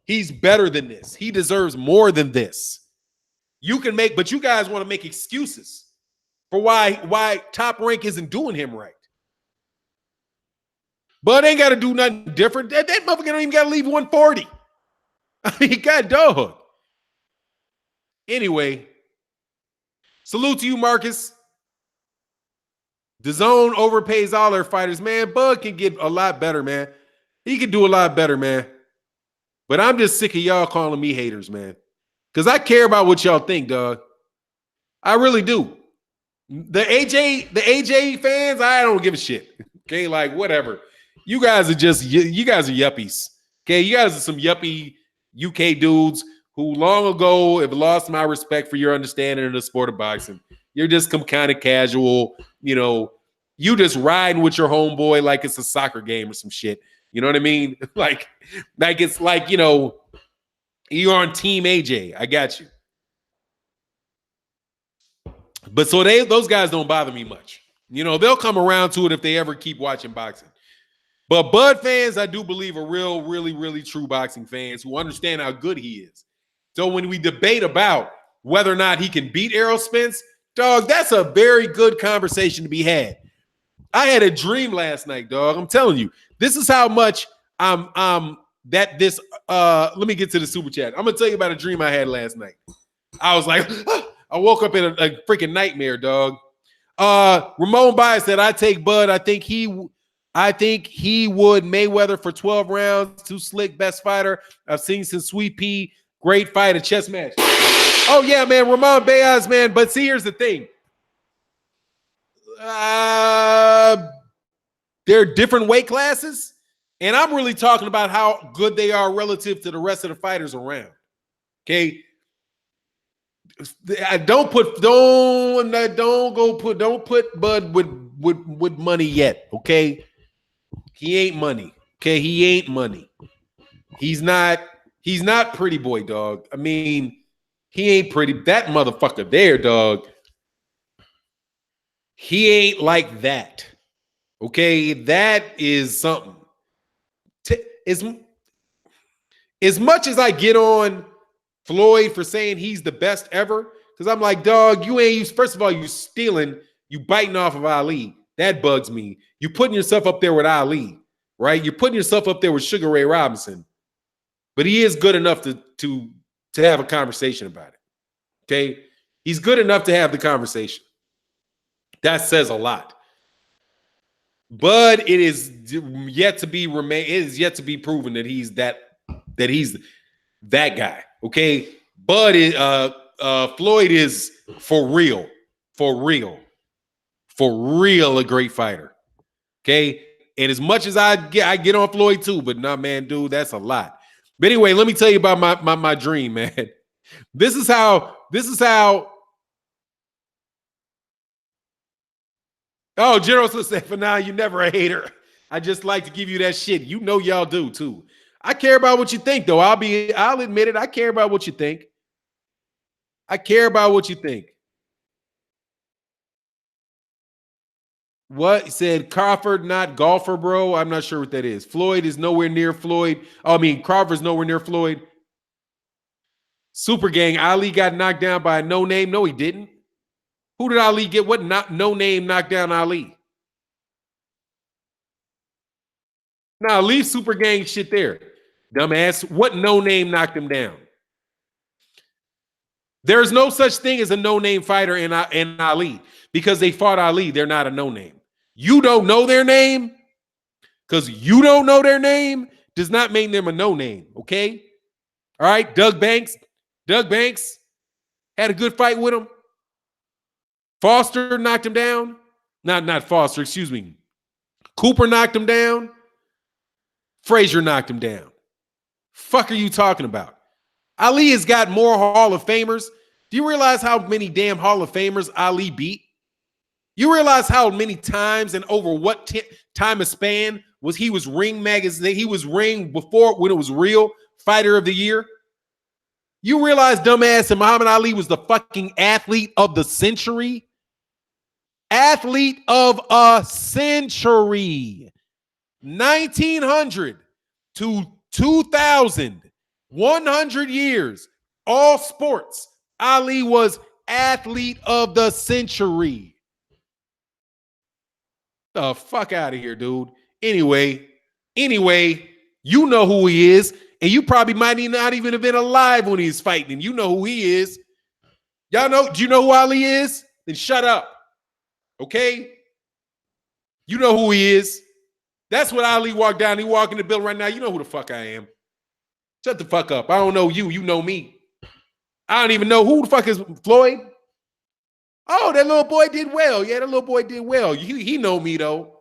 He's better than this. He deserves more than this. But you guys want to make excuses for why Top Rank isn't doing him right. Bud ain't got to do nothing different. That motherfucker don't even got to leave 140. I mean, God dog. Anyway, salute to you, Marcus. The zone overpays all their fighters, man. Bud can get a lot better, man. He can do a lot better, man. But I'm just sick of y'all calling me haters, man. Because I care about what y'all think, dog. I really do. The AJ fans, I don't give a shit. Okay, like whatever. You guys are yuppies. Okay, you guys are some yuppie UK dudes who long ago have lost my respect for your understanding of the sport of boxing. You're just some kind of casual, you just riding with your homeboy like it's a soccer game or some shit. You know what I mean? like it's like, you're on Team AJ. I got you. But so those guys don't bother me much. They'll come around to it if they ever keep watching boxing. But Bud fans, I do believe, are real, really, really true boxing fans who understand how good he is. So when we debate about whether or not he can beat Errol Spence, dog, that's a very good conversation to be had. I had a dream last night, dog. I'm telling you, this is how much let me get to the super chat. I'm gonna tell you about a dream I had last night. I was like, I woke up in a freaking nightmare, dog. Ramon Baez said, I take Bud. I think he would Mayweather for 12 rounds. Too slick, best fighter I've seen since Sweet Pea. Great fight, a chess match. Oh, yeah, man, Ramon Baez, man. But see, here's the thing. They're different weight classes, and I'm really talking about how good they are relative to the rest of the fighters around. Okay, don't put Bud with money yet. Okay, he ain't money. Okay, he ain't money. He's not pretty boy, dog. I mean, he ain't pretty. That motherfucker there, dog. He ain't like that. Okay, that is something. As much as I get on Floyd for saying he's the best ever, because I'm like, dog, first of all, you stealing, you biting off of Ali. That bugs me. You putting yourself up there with Ali, right? You're putting yourself up there with Sugar Ray Robinson. But he is good enough to have a conversation about it. Okay? He's good enough to have the conversation. That says a lot. But it is yet to be proven that he's that guy. Okay. But Floyd is for real a great fighter. Okay. And as much as I get on Floyd too, but nah, man, dude, that's a lot. But anyway, let me tell you about my dream, man. This is how Oh, General said, for now, you never a hater. I just like to give you that shit. You know y'all do too. I care about what you think, though. I'll admit it. I care about what you think. I care about what you think. What? He said Crawford, not golfer, bro. I'm not sure what that is. Floyd is nowhere near Floyd. Oh, I mean, Crawford's nowhere near Floyd. Super Gang, Ali got knocked down by a no name. No, he didn't. Who did Ali get? What no name knocked down Ali? Now leave Super Gang shit there. Dumbass. What no name knocked him down? There's no such thing as a no name fighter in Ali because they fought Ali. They're not a no name. You don't know their name because you don't know their name does not make them a no name. Okay. All right. Doug Banks had a good fight with him. Foster knocked him down. Not Foster, excuse me. Cooper knocked him down. Frazier knocked him down. Fuck are you talking about? Ali has got more Hall of Famers. Do you realize how many damn Hall of Famers Ali beat? You realize how many times and over what time of span he was Ring Magazine? He was Ring before when it was real Fighter of the Year. You realize, dumbass, and Muhammad Ali was the fucking athlete of the century? Athlete of a century. 1900 to 2000, 100 years, all sports. Ali was athlete of the century. The fuck out of here, dude. Anyway, you know who he is, and you probably might not even have been alive when he's fighting, and you know who he is. Y'all know, do you know who Ali is? Then shut up. Okay? You know who he is. That's what Ali walked down. He walk in the building right now. You know who the fuck I am. Shut the fuck up. I don't know you. You know me. I don't even know who the fuck is Floyd. Oh, that little boy did well. Yeah, that little boy did well. He know me, though.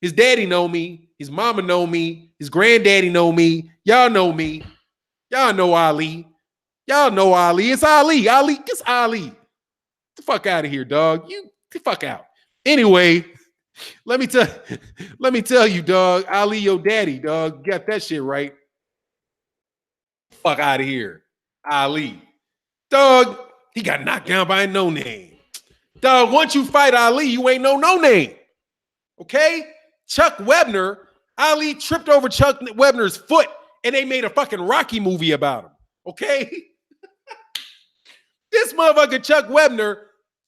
His daddy know me. His mama know me. His granddaddy know me. Y'all know me. Y'all know Ali. Y'all know Ali. It's Ali. It's Ali. Get the fuck out of here, dog. You get the fuck out. Anyway, let me tell you, dog. Ali, your daddy, dog. Got that shit right. Fuck out of here. Ali. Dog, he got knocked down by a no name. Dog, once you fight Ali, you ain't no name. Okay? Chuck Webner, Ali tripped over Chuck Webner's foot and they made a fucking Rocky movie about him. Okay? This motherfucker Chuck Webner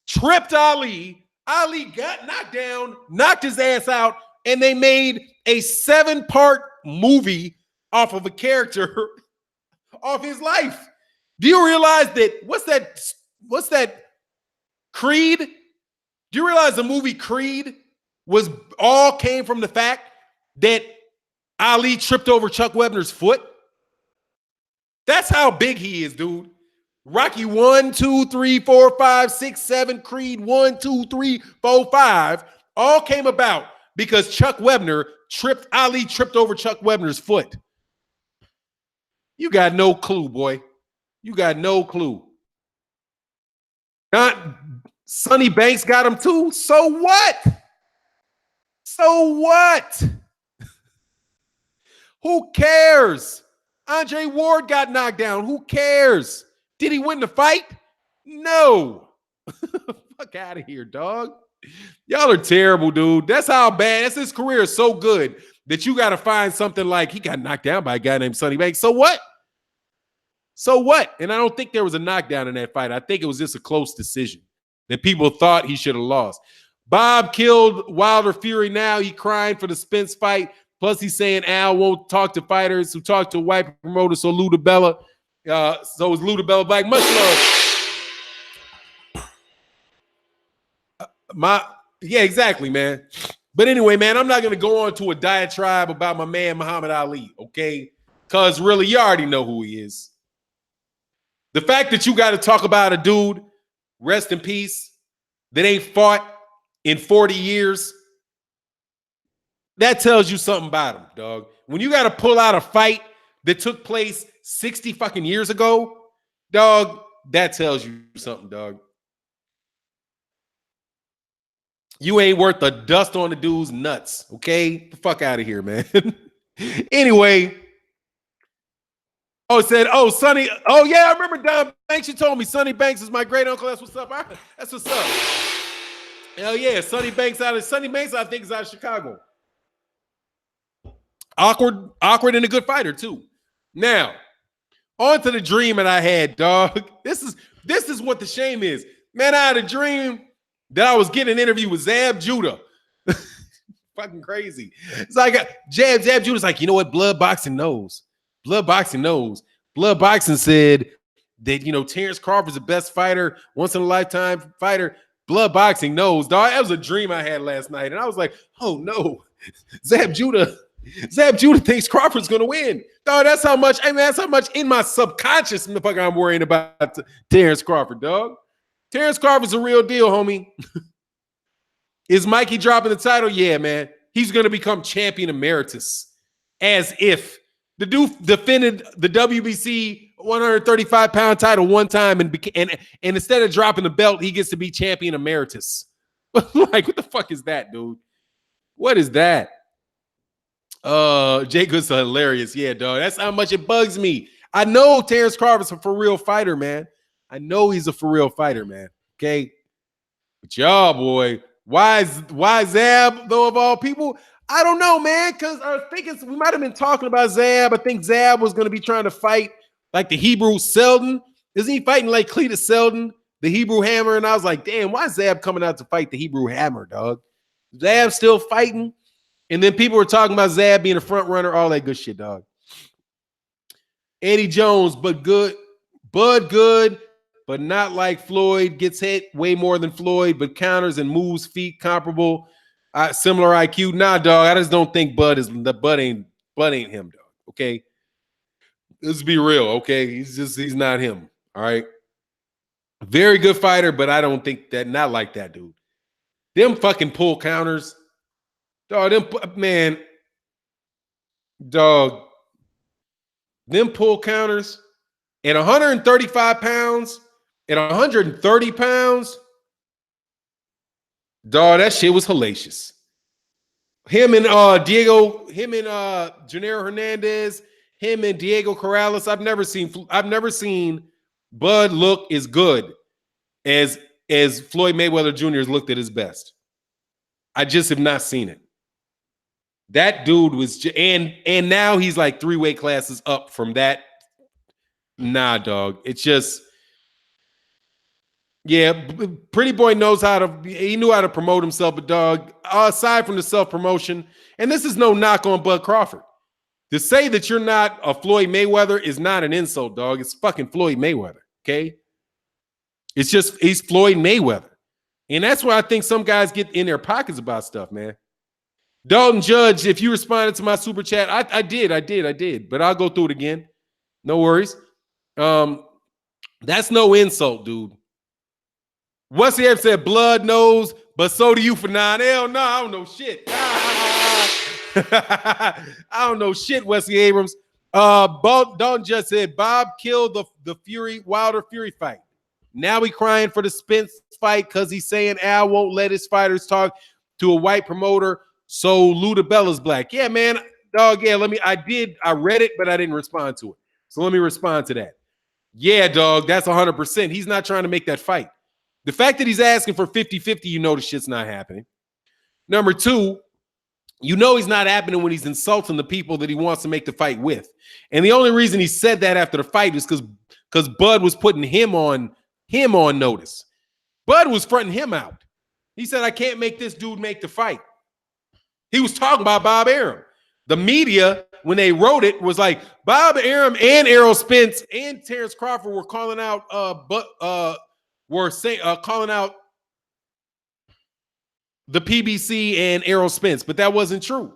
tripped Ali. Ali got knocked down, knocked his ass out, and they made a 7-part movie off of a character off his life. Do you realize that what's that Creed? Do you realize the movie Creed came from the fact that Ali tripped over Chuck Webner's foot? That's how big he is, dude. Rocky 1, 2, 3, 4, 5, 6, 7, Creed 1, 2, 3, 4, 5 all came about because Ali tripped over Chuck Webner's foot. You got no clue, boy. You got no clue. Not Sonny Banks got him too. So what? So what? Who cares? Andre Ward got knocked down. Who cares? Did he win the fight? No. Fuck out of here, dog. Y'all are terrible, dude. That's how bad. His career is so good that you got to find something like he got knocked down by a guy named Sonny Banks. So what? So what? And I don't think there was a knockdown in that fight. I think it was just a close decision that people thought he should have lost. Bob killed Wilder Fury now. He crying for the Spence fight. Plus, he's saying Al won't talk to fighters who talk to white promoters. So Lou DiBella. So is Lou DiBella Black. Much love. Yeah, exactly, man. But anyway, man, I'm not going to go on to a diatribe about my man Muhammad Ali, okay? Because really, you already know who he is. The fact that you got to talk about a dude, rest in peace, that ain't fought in 40 years, that tells you something about him, dog. When you got to pull out a fight that took place 60 fucking years ago, dog, that tells you something, dog. You ain't worth the dust on the dude's nuts. Okay, get the fuck out of here, man. Anyway. Oh, it said, oh, Sonny. Oh, yeah, I remember Don Banks. You told me Sonny Banks is my great uncle. That's what's up. That's what's up. Hell yeah, Sonny Banks, I think, is out of Chicago. Awkward and a good fighter, too. Now, on to the dream that I had, dog. This is what the shame is. Man, I had a dream that I was getting an interview with Zab Judah. Fucking crazy. It's like Zab Judah's like, you know what? Blood boxing knows. Blood boxing said that, you know, Terrence Crawford's the best fighter, once in a lifetime fighter. Blood boxing knows, dog. That was a dream I had last night. And I was like, oh no, Zab Judah thinks Crawford's gonna win. Dog, that's how much in my subconscious motherfucker I'm worrying about Terrence Crawford, dog. Terrence Crawford's a real deal, homie. Is Mikey dropping the title? Yeah, man. He's gonna become champion emeritus. As if the dude defended the WBC 135-pound title one time, and instead of dropping the belt, he gets to be champion emeritus. Like, what the fuck is that, dude? What is that? Jacob's hilarious. Yeah, dog. That's how much it bugs me. I know Terrence Crawford's a for real fighter, man. I know he's a for real fighter, man. Okay. But y'all, boy, why Zab, though, of all people? I don't know, man, because I was thinking we might have been talking about Zab. I think Zab was going to be trying to fight like the Hebrew Selden. Isn't he fighting like Cletus Selden, the Hebrew Hammer? And I was like, damn, why is Zab coming out to fight the Hebrew Hammer, dog? Zab still fighting? And then people were talking about Zab being a front runner, all that good shit, dog. Eddie Jones, Bud good, but not like Floyd. Gets hit way more than Floyd, but counters and moves feet comparable. Similar IQ. Nah, dog. I just don't think Bud ain't him, dog. Okay. Let's be real. Okay. He's not him. All right. Very good fighter, but I don't think that, not like that, dude. Them fucking pull counters. Dog, them pull counters at 135 pounds, at 130 pounds. Dog, that shit was hellacious. Him and Gennaro Hernandez, him and Diego Corrales. I've never seen Bud look as good as Floyd Mayweather Jr. has looked at his best. I just have not seen it. That dude was, and now he's like 3 weight classes up from that. Nah, dog. It's just. Yeah, Pretty Boy he knew how to promote himself, but dog, aside from the self-promotion, and this is no knock on Bud Crawford. To say that you're not a Floyd Mayweather is not an insult, dog. It's fucking Floyd Mayweather, okay? It's just, he's Floyd Mayweather. And that's why I think some guys get in their pockets about stuff, man. Dalton Judge, if you responded to my super chat, I did, but I'll go through it again. No worries. That's no insult, dude. Wesley Abrams said, blood knows, but so do you for 9L. No, I don't know shit. I don't know shit, Wesley Abrams. Dalton just said, Bob killed the Wilder Fury fight. Now he crying for the Spence fight because he's saying Al won't let his fighters talk to a white promoter, so Luda Bella's black. Yeah, man. Dog, yeah, I read it, but I didn't respond to it. So let me respond to that. Yeah, dog, that's 100%. He's not trying to make that fight. The fact that he's asking for 50-50, you know the shit's not happening. Number 2, you know he's not happening when he's insulting the people that he wants to make the fight with. And the only reason he said that after the fight is because Bud was putting him on notice. Bud was fronting him out. He said, I can't make this dude make the fight. He was talking about Bob Arum. The media, when they wrote it, was like, Bob Arum and Errol Spence and Terrence Crawford were calling out calling out the PBC and Errol Spence, but that wasn't true.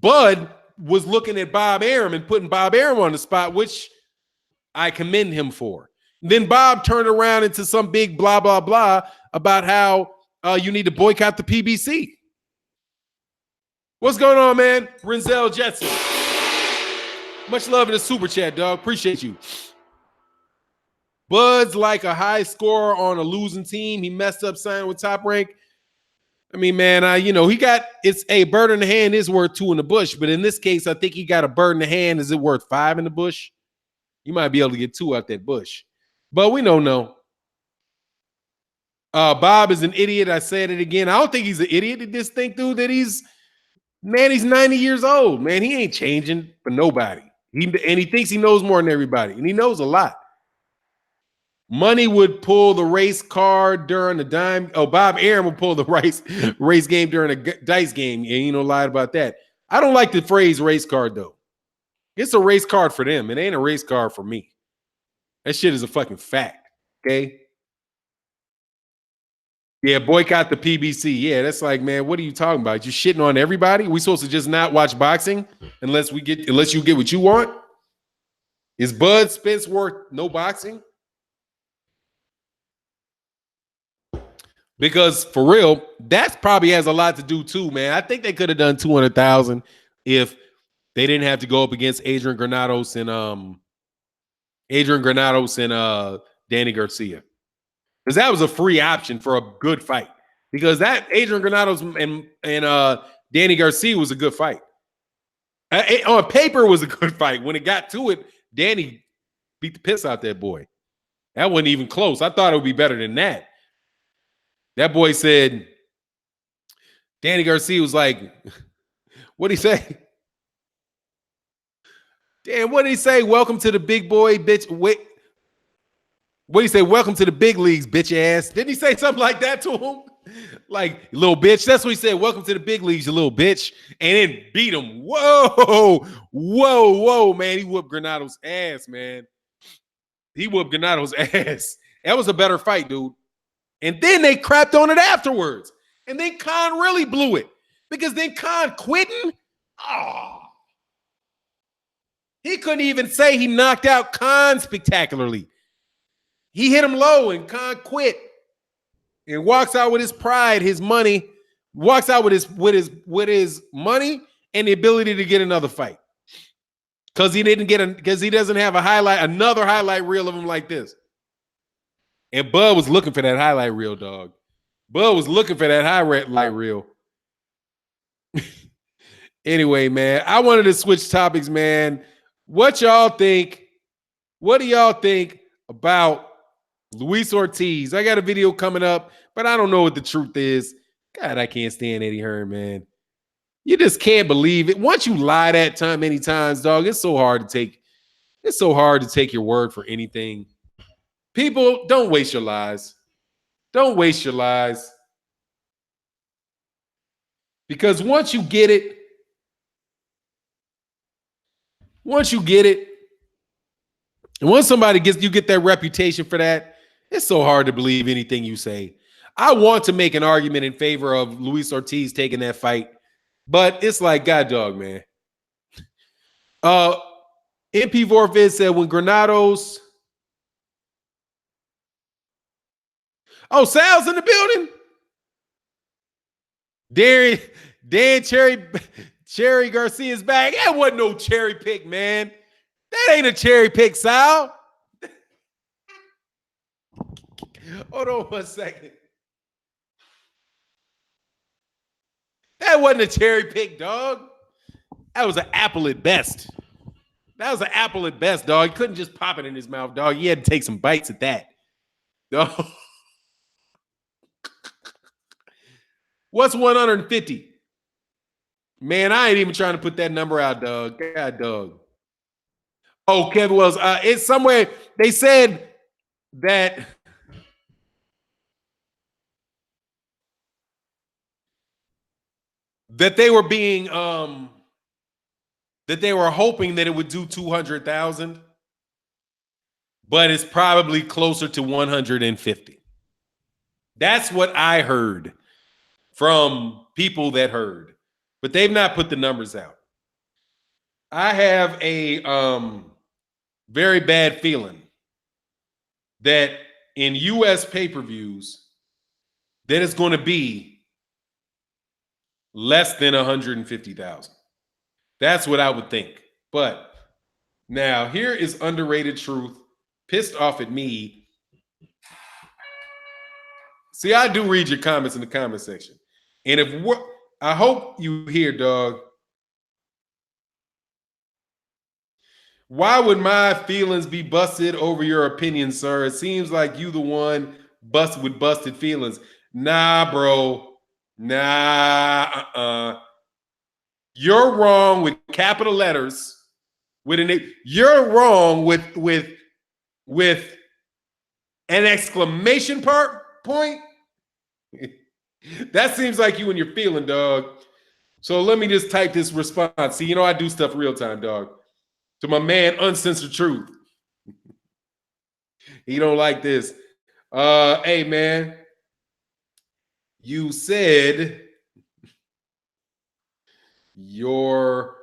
Bud was looking at Bob Arum and putting Bob Arum on the spot, which I commend him for. Then Bob turned around into some big blah, blah, blah about how you need to boycott the PBC. What's going on, man? Renzel Jetson. Much love in the super chat, dog. Appreciate you. Bud's like a high scorer on a losing team. He messed up signing with Top Rank. I mean, man, he got it's a bird in the hand is worth 2 in the bush, but in this case, I think he got a bird in the hand. Is it worth 5 in the bush? You might be able to get 2 out that bush, but we don't know. Bob is an idiot. I said it again. I don't think he's an idiot. He just think, dude, that he's 90 years old. Man, he ain't changing for nobody. He thinks he knows more than everybody, and he knows a lot. Money would pull the race card during the dime. Oh, Bob Aaron would pull the race game during a dice game. And lied about that. I don't like the phrase race card, though. It's a race card for them. It ain't a race card for me. That shit is a fucking fact. Okay? Yeah, boycott the PBC. Yeah, that's like, man, what are you talking about? You shitting on everybody? We supposed to just not watch boxing unless you get what you want? Is Bud Spence worth no boxing? Because for real, that probably has a lot to do too, man. I think they could have done 200,000 if they didn't have to go up against Adrian Granados and Danny Garcia. Because that was a free option for a good fight. Because that Adrian Granados and Danny Garcia was a good fight. On paper, it was a good fight. When it got to it, Danny beat the piss out that boy. That wasn't even close. I thought it would be better than that. That boy said, Danny Garcia was like, what'd he say? Damn, what did he say? Welcome to the big boy, bitch. Wait. What did he say? Welcome to the big leagues, bitch ass. Didn't he say something like that to him? Like, little bitch. That's what he said. Welcome to the big leagues, you little bitch. And then beat him. Whoa, man. He whooped Granado's ass, man. He whooped Granado's ass. That was a better fight, dude. And then they crapped on it afterwards. And then Khan really blew it. Because then Khan quitting. Oh. He couldn't even say he knocked out Khan spectacularly. He hit him low and Khan quit. And walks out with his pride, his money. Walks out with his money and the ability to get another fight. Because he doesn't have another highlight reel of him like this. And Bud was looking for that highlight reel, dog. Bud was looking for that highlight reel. Anyway, man, I wanted to switch topics, man. What y'all think? What do y'all think about Luis Ortiz? I got a video coming up, but I don't know what the truth is. God, I can't stand Eddie Hearn, man. You just can't believe it. Once you lie that time many times, dog, it's so hard to take. It's so hard to take your word for anything. People, don't waste your lies. Don't waste your lies. Because once you get it, and once somebody you get that reputation for that, it's so hard to believe anything you say. I want to make an argument in favor of Luis Ortiz taking that fight, but it's like, God dog, man. MP Vorfid said when Granados. Oh, Sal's in the building. Dan Cherry Garcia's back. That wasn't no cherry pick, man. That ain't a cherry pick, Sal. Hold on 1 second. That wasn't a cherry pick, dog. That was an apple at best. Dog. He couldn't just pop it in his mouth, dog. He had to take some bites at that. Dog. What's 150? Man, I ain't even trying to put that number out, dog. God, dog. Oh, Kevin Wells. It's somewhere. They said that they were being that they were hoping that it would do 200,000, but it's probably closer to 150. That's what I heard from people that heard, but they've not put the numbers out. I have a very bad feeling that in U.S. pay-per-views, that it's going to be less than 150,000. That's what I would think. But now here is underrated truth. Pissed off at me. See, I do read your comments in the comment section. And I hope you hear, dog. Why would my feelings be busted over your opinion, sir? It seems like you the one with busted feelings. Nah, bro. Nah, You're wrong with capital letters. You're wrong with an exclamation point. That seems like you and your feeling, dog. So let me just type this response. See, I do stuff real time, dog. To my man, Uncensored Truth. He don't like this. Hey, man. You said you're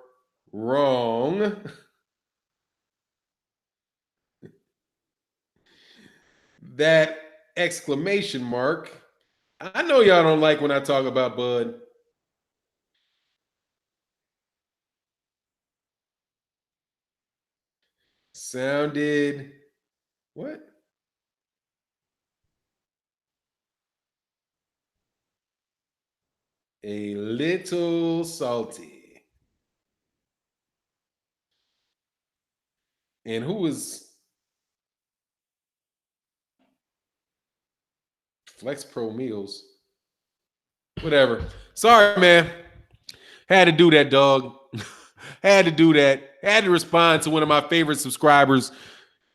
wrong. That exclamation mark. I know y'all don't like when I talk about Bud. Sounded what? A little salty. And who is Flex Pro Meals? Whatever. Sorry, man. Had to do that, dog. Had to do that. Had to respond to one of my favorite subscribers.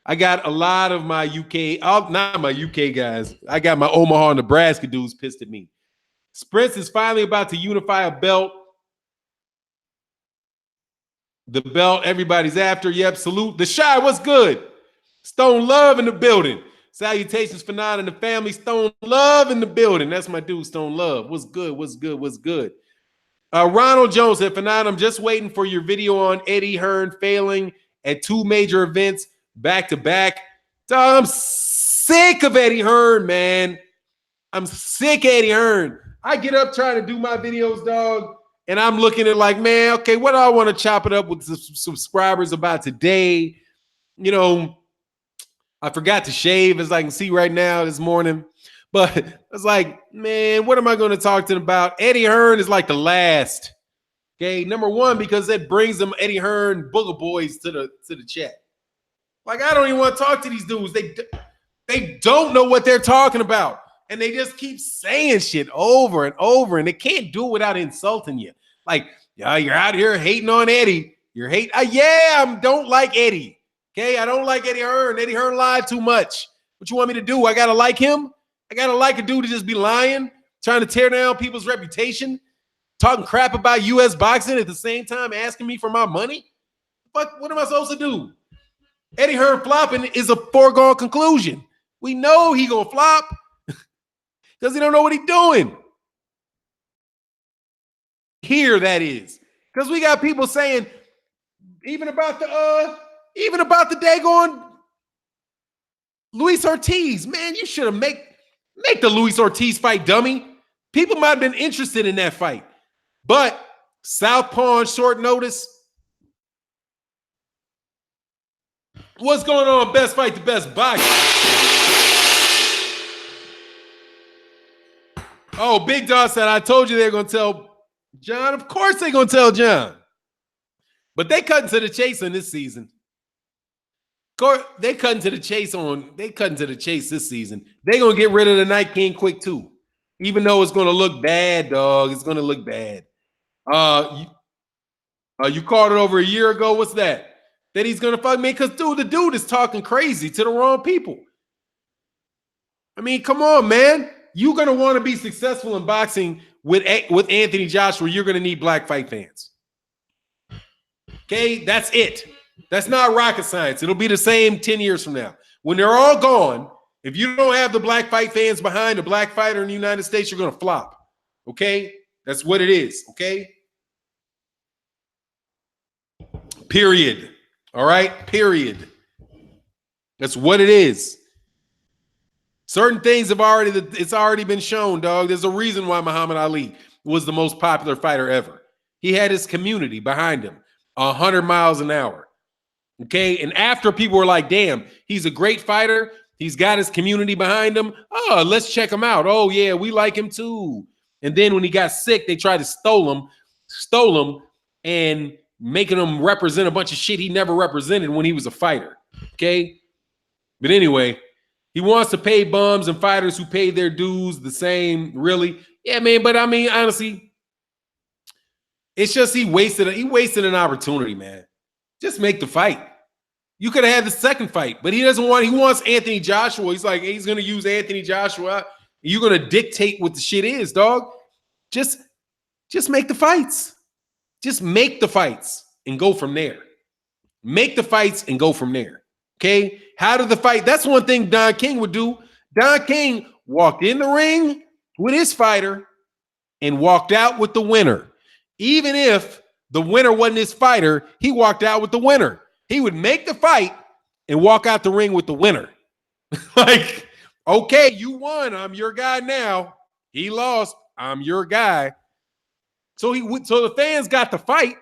I got a lot of my UK, not my UK guys. I got my Omaha, Nebraska dudes pissed at me. Sprints is finally about to unify a belt. The belt everybody's after. Yep, salute. The Shy, what's good? Stone Love in the building. Salutations, Fannon and the family. Stone Love in the building. That's my dude, Stone Love. What's good? What's good? What's good? Ronald Jones said, Fannon, I'm just waiting for your video on Eddie Hearn failing at 2 major events back to back. I'm sick of Eddie Hearn, man. I'm sick of Eddie Hearn. I get up trying to do my videos, dog, and I'm looking at like, man, okay, what do I want to chop it up with the subscribers about today? I forgot to shave, as I can see right now this morning. But it's like, man, what am I going to talk to them about? Eddie Hearn is like the last. Okay, number one, because that brings them Eddie Hearn Booger Boys to the chat. Like, I don't even want to talk to these dudes. They don't know what they're talking about. And they just keep saying shit over and over. And they can't do it without insulting you. Like, yeah, you're out here hating on Eddie. You're hating. I don't like Eddie. Okay, I don't like Eddie Hearn. Eddie Hearn lied too much. What you want me to do? I got to like him? I got to like a dude to just be lying, trying to tear down people's reputation, talking crap about U.S. boxing at the same time, asking me for my money? Fuck, what am I supposed to do? Eddie Hearn flopping is a foregone conclusion. We know he gonna flop because he don't know what he's doing. Here, that is. Because we got people saying, even about the daggone Luis Ortiz. Man, you should have make the Luis Ortiz fight, dummy. People might have been interested in that fight. But Southpaw on short notice. What's going on? Best Fight, the best box. Oh, Big Dog said, I told you they're going to tell John. Of course they're going to tell John. But they cutting to the chase on this season. They cutting to the chase this season. They're going to get rid of the Night King quick too. Even though it's going to look bad, dog. It's going to look bad. You called it over a year ago. What's that? That he's going to fuck me? Because, dude, the dude is talking crazy to the wrong people. I mean, come on, man. You're going to want to be successful in boxing with Anthony Joshua. You're going to need black fight fans. Okay? That's it. That's not rocket science. It'll be the same 10 years from now. When they're all gone, if you don't have the black fight fans behind a black fighter in the United States, you're going to flop. Okay? That's what it is. Okay? Period. All right? Period. That's what it is. Certain things it's already been shown, dog. There's a reason why Muhammad Ali was the most popular fighter ever. He had his community behind him, 100 miles an hour. Okay? And after people were like, damn, he's a great fighter. He's got his community behind him. Oh, let's check him out. Oh, yeah, we like him too. And then when he got sick, they tried to stole him, and making him represent a bunch of shit he never represented when he was a fighter. Okay? But anyway, he wants to pay bums and fighters who paid their dues the same, really. Yeah, man, but I mean, honestly, it's just he wasted an opportunity, man. Just make the fight. You could have had the second fight, but he wants Anthony Joshua. He's like, he's going to use Anthony Joshua. You're going to dictate what the shit is, dog. Just make the fights. Just make the fights and go from there. Make the fights and go from there. Okay? How did the fight? That's one thing Don King would do. Don King walked in the ring with his fighter and walked out with the winner. Even if the winner wasn't his fighter, he walked out with the winner. He would make the fight and walk out the ring with the winner. Like, okay, you won. I'm your guy now. He lost. I'm your guy. So the fans got the fight,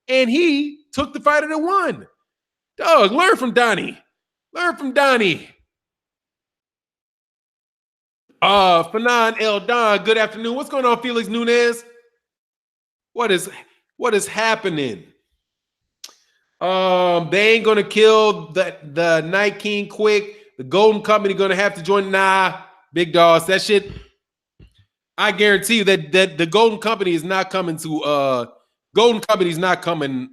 and he took the fighter that won. Dog, learn from Donnie. Learn from Donnie. Fannon El Don, good afternoon. What's going on, Felix Nunez? What is happening? They ain't gonna kill the Night King quick. The Golden Company gonna have to join. Nah, big dogs. That shit. I guarantee you that the Golden Company is not coming to Golden Company is not coming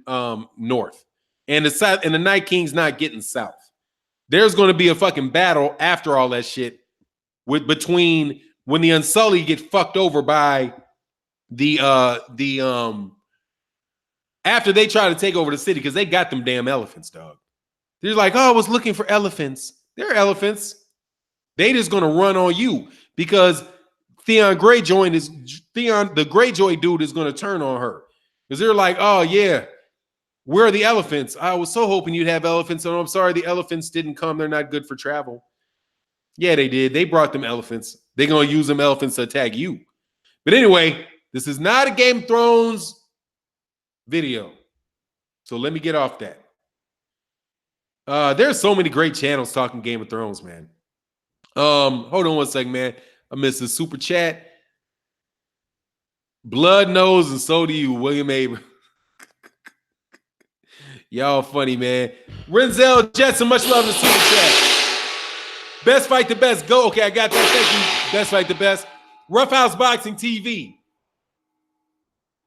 north, and the south, and the Night King's not getting south. There's going to be a fucking battle after all that shit between when the Unsullied get fucked over by the after they try to take over the city, because they got them damn elephants, dog. They're like, oh, I was looking for elephants. They're elephants. They just gonna run on you because the Greyjoy dude is gonna turn on her. Because they're like, oh yeah, where are the elephants? I was so hoping you'd have elephants. Oh, I'm sorry, the elephants didn't come. They're not good for travel. Yeah, they did. They brought them elephants. They're gonna use them elephants to attack you. But anyway, this is not a Game of Thrones video. So let me get off that. There's so many great channels talking Game of Thrones, man. Hold on one second, man. I missed the super chat. Blood knows, and so do you, William Abrams. Y'all funny, man. Renzel Jetson, much love in the super chat. Best fight the best. Go. Okay, I got that. Thank you. Best fight the best. Roughhouse Boxing TV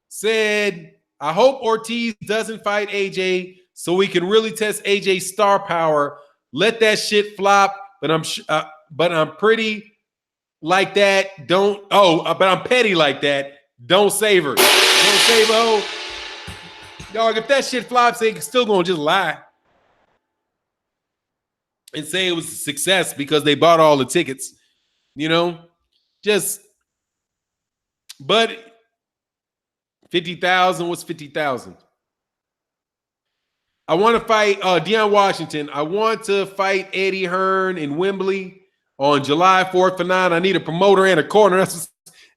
said, I hope Ortiz doesn't fight AJ so we can really test AJ's star power. Let that shit flop. But I'm pretty like that. But I'm petty like that. Don't save her. Don't save her. Dog, if that shit flops, they still gonna just lie and say it was a success because they bought all the tickets. You know? But 50,000, what's 50,000? I want to fight Deion Washington. I want to fight Eddie Hearn in Wembley on July 4th for 9. I need a promoter and a corner.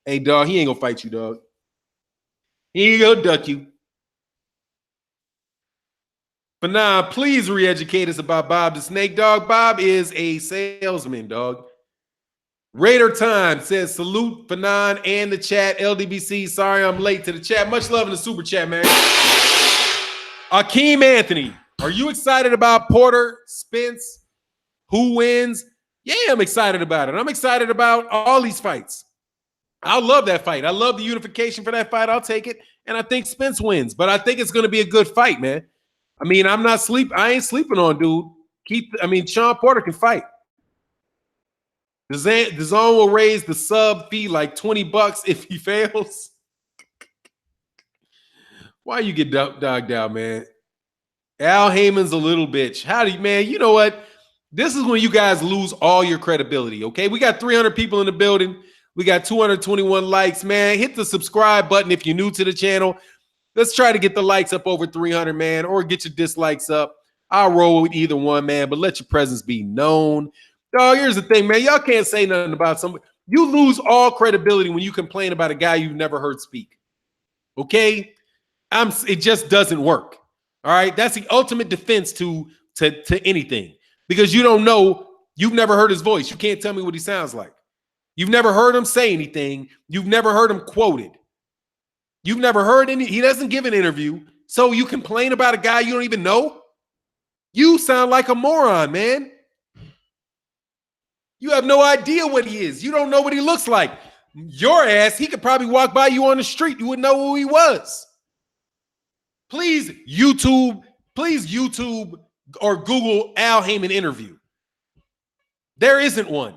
Hey, dog, he ain't gonna fight you, dog. He ain't gonna duck you. But nah, please re-educate us about Bob the Snake, dog. Bob is a salesman, dog. Raider Time says, salute Fannon and the chat. LDBC, sorry I'm late to the chat. Much love in the super chat, man. Akeem Anthony, are you excited about Porter, Spence? Who wins? Yeah, I'm excited about it. I'm excited about all these fights. I love that fight. I love the unification for that fight. I'll take it. And I think Spence wins. But I think it's going to be a good fight, man. I mean, I ain't sleeping on dude. Sean Porter can fight. The zone will raise the sub fee like $20 if he fails. Why you get dogged out, man? Al Heyman's a little bitch. Man, you know what? This is when you guys lose all your credibility, okay? We got 300 people in the building. We got 221 likes, man. Hit the subscribe button if you're new to the channel. Let's try to get the likes up over 300, man, or get your dislikes up. I'll roll with either one, man, but let your presence be known. Dog, here's the thing, man. Y'all can't say nothing about somebody. You lose all credibility when you complain about a guy you've never heard speak. Okay? It just doesn't work. All right? That's the ultimate defense to anything. Because you don't know, you've never heard his voice. You can't tell me what he sounds like. You've never heard him say anything. You've never heard him quoted. You've never heard any. He doesn't give an interview. So you complain about a guy you don't even know? You sound like a moron, man. You have no idea what he is. You don't know what he looks like. Your ass, he could probably walk by you on the street. You wouldn't know who he was. Please YouTube or Google Al Heyman interview. There isn't one.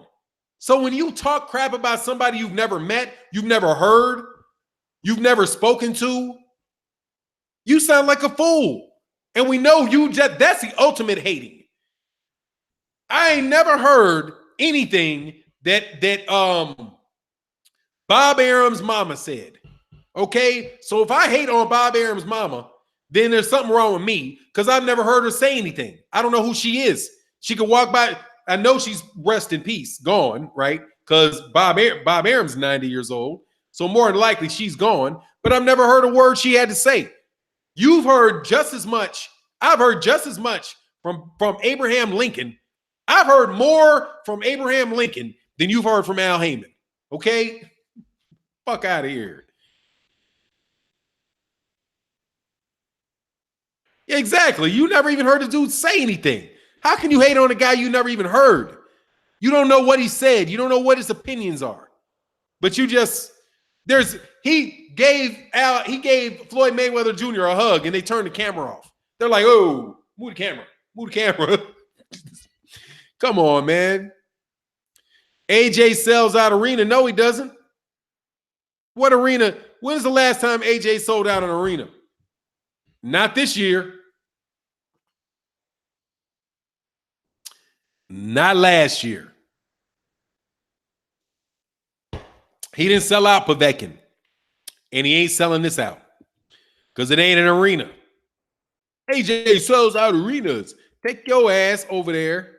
So when you talk crap about somebody you've never met, you've never heard, you've never spoken to, you sound like a fool. And we know that's the ultimate hating. I ain't never heard anything that Bob Arum's mama said. Okay? So if I hate on Bob Arum's mama, then there's something wrong with me because I've never heard her say anything. I don't know who she is. She could walk by. I know she's rest in peace, gone, right? Because Bob Arum's 90 years old. So more than likely she's gone. But I've never heard a word she had to say. You've heard just as much. I've heard just as much from Abraham Lincoln. I've heard more from Abraham Lincoln than you've heard from Al Heyman. Okay? Fuck out of here. Exactly. You never even heard the dude say anything. How can you hate on a guy you never even heard? You don't know what he said. You don't know what his opinions are. But you just he gave Floyd Mayweather Jr. a hug and they turned the camera off. They're like, "Oh, move the camera." Come on, man. AJ sells out arena. No, he doesn't. What arena? When's the last time AJ sold out an arena? Not this year. Not last year. He didn't sell out Povetkin. And he ain't selling this out. Because it ain't an arena. AJ sells out arenas. Take your ass over there.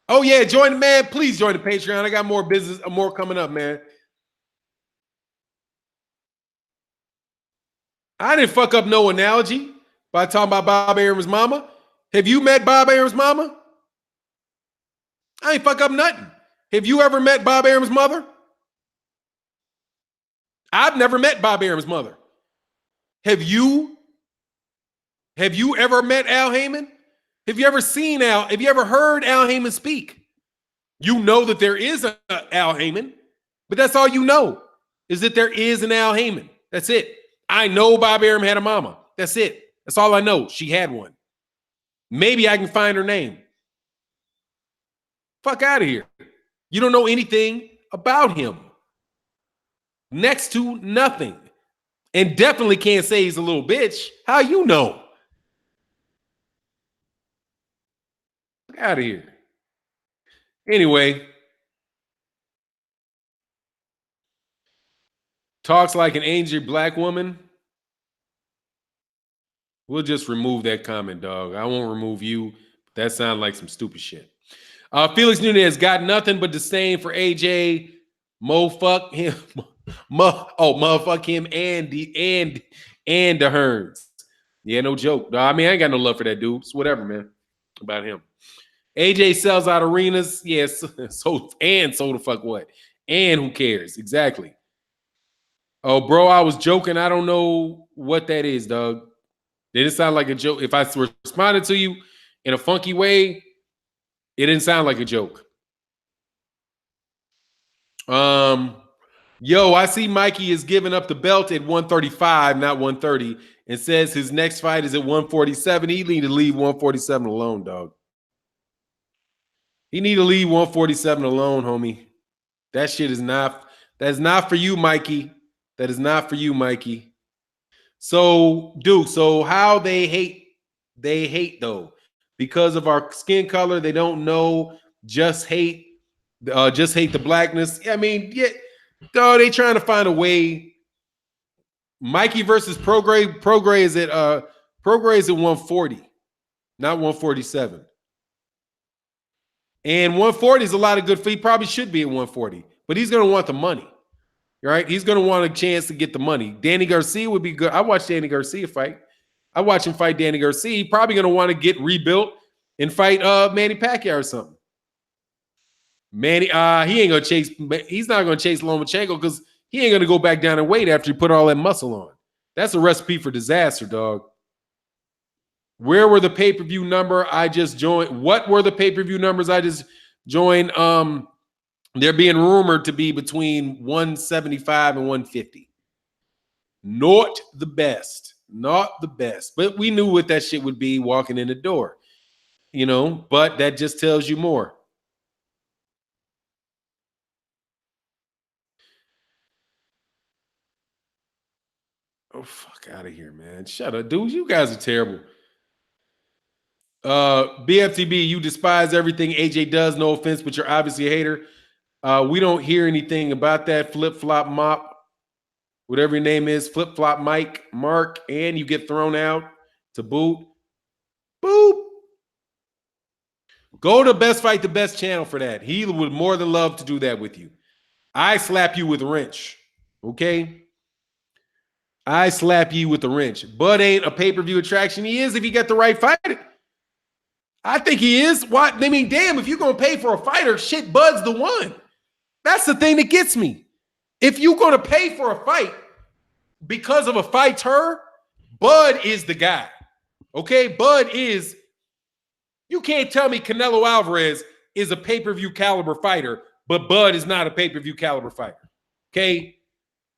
Oh, yeah, join the man. Please join the Patreon. I got more business, more coming up, man. I didn't fuck up no analogy by talking about Bob Arum's mama. Have you met Bob Arum's mama? I ain't fuck up nothing. Have you ever met Bob Arum's mother? I've never met Bob Arum's mother. Have you? Have you ever met Al Heyman? Have you ever seen Al? Have you ever heard Al Heyman speak? You know that there is an Al Heyman, but that's all you know is that there is an Al Heyman. That's it. I know Bob Arum had a mama. That's it. That's all I know. She had one. Maybe I can find her name. Fuck out of here. You don't know anything about him. Next to nothing. And definitely can't say he's a little bitch. How you know? Fuck out of here. Anyway. Talks like an angry black woman. We'll just remove that comment, dog. I won't remove you. That sounds like some stupid shit. Felix Nunez got nothing but disdain for AJ. Fuck him. Motherfuck him and the Hearns. Yeah, no joke. I mean, I ain't got no love for that dude. It's whatever, man. About him. AJ sells out arenas. Yes. So the fuck what? And who cares? Exactly. Oh, bro, I was joking. I don't know what that is, dog. Did it sound like a joke? If I responded to you in a funky way, it didn't sound like a joke. Yo, I see Mikey is giving up the belt at 135, not 130, and says his next fight is at 147. He need to leave 147 alone, dog. He need to leave 147 alone, homie. That shit is not, that's not for you, Mikey. That is not for you, Mikey. So, dude, so how they hate though. Because of our skin color, they don't know, just hate the blackness. I mean, yeah, dog, they trying to find a way. Mikey versus Prograis is at 140, not 147. And 140 is a lot of good feet. Probably should be at 140, but he's gonna want the money. Right? He's going to want a chance to get the money. Danny Garcia would be good. I watched Danny Garcia fight. I watched him fight Danny Garcia. He's probably going to want to get rebuilt and fight Manny Pacquiao or something. Manny, he ain't gonna chase. He's not gonna chase Lomachenko because he ain't gonna go back down and weight after you put all that muscle on. That's a recipe for disaster, dog. Where were the pay-per-view number I just joined? What were the pay-per-view numbers I just joined? They're being rumored to be between 175 and 150. Not the best. Not the best. But we knew what that shit would be walking in the door. You know, but that just tells you more. Oh, fuck out of here, man. Shut up, dude. You guys are terrible. BFTB, you despise everything AJ does. No offense, but you're obviously a hater. We don't hear anything about that. Flip flop mop, whatever your name is, flip flop Mike, Mark, and you get thrown out to boot. Boop. Go to Best Fight the Best channel for that. He would more than love to do that with you. I slap you with a wrench. Okay? I slap you with a wrench. Bud ain't a pay-per-view attraction. He is if you got the right fighter. I think he is. Why? I mean, damn, if you're going to pay for a fighter, shit, Bud's the one. That's the thing that gets me. If you're going to pay for a fight because of a fighter, Bud is the guy. Okay? Bud is. You can't tell me Canelo Alvarez is a pay-per-view caliber fighter, but Bud is not a pay-per-view caliber fighter. Okay?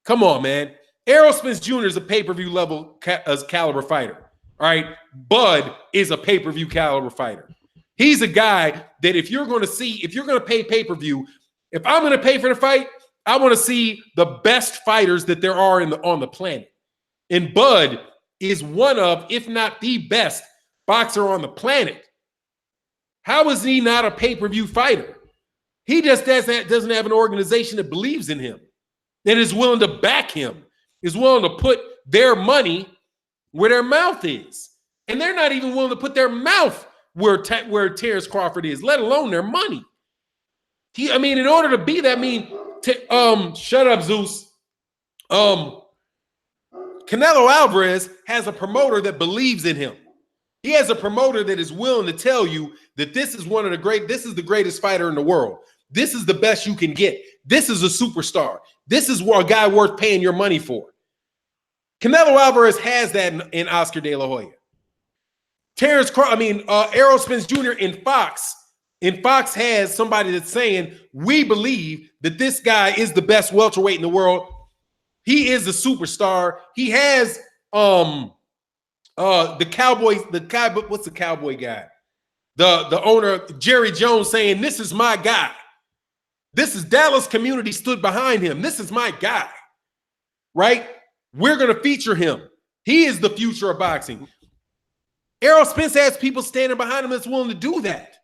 Come on, man. Errol Spence Jr. is a pay-per-view level caliber fighter. All right? Bud is a pay-per-view caliber fighter. He's a guy that if you're going to pay pay-per-view, if I'm going to pay for the fight, I want to see the best fighters that there are on the planet. And Bud is one of, if not the best boxer on the planet. How is he not a pay-per-view fighter? He just doesn't have an organization that believes in him and is willing to back him, is willing to put their money where their mouth is. And they're not even willing to put their mouth where Terrence Crawford is, let alone their money. In order to be that, shut up, Zeus. Canelo Alvarez has a promoter that believes in him. He has a promoter that is willing to tell you that this is the greatest fighter in the world. This is the best you can get. This is a superstar. This is a guy worth paying your money for. Canelo Alvarez has that in Oscar De La Hoya. Errol Spence Jr. in Fox has somebody that's saying, we believe that this guy is the best welterweight in the world. He is a superstar. He has the Cowboys, what's the Cowboy guy? The owner, Jerry Jones, saying, this is my guy. This is Dallas community stood behind him. This is my guy. Right? We're going to feature him. He is the future of boxing. Errol Spence has people standing behind him that's willing to do that.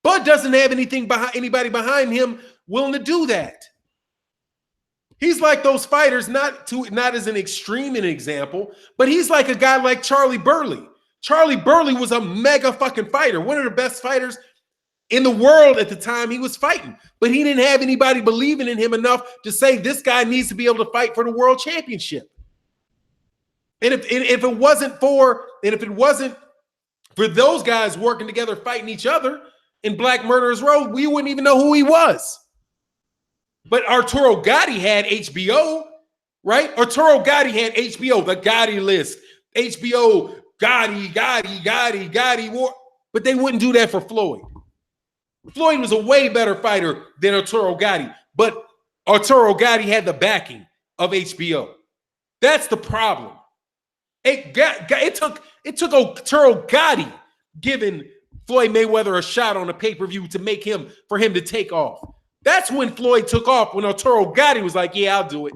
Bud doesn't have anybody behind him willing to do that. He's like those fighters, not as an extreme an example, but he's like a guy like Charlie Burley. Charlie Burley was a mega fucking fighter, one of the best fighters in the world at the time he was fighting. But he didn't have anybody believing in him enough to say this guy needs to be able to fight for the world championship. And if it wasn't for those guys working together, fighting each other in Black Murderers Road, we wouldn't even know who he was. But Arturo Gatti had HBO, right? Arturo Gatti had HBO, the Gotti list. HBO, Gotti, war. But they wouldn't do that for Floyd. Floyd was a way better fighter than Arturo Gatti. But Arturo Gatti had the backing of HBO. That's the problem. It took Arturo Gatti giving Floyd Mayweather a shot on a pay-per-view for him to take off. That's when Floyd took off, when Arturo Gatti was like, yeah, I'll do it.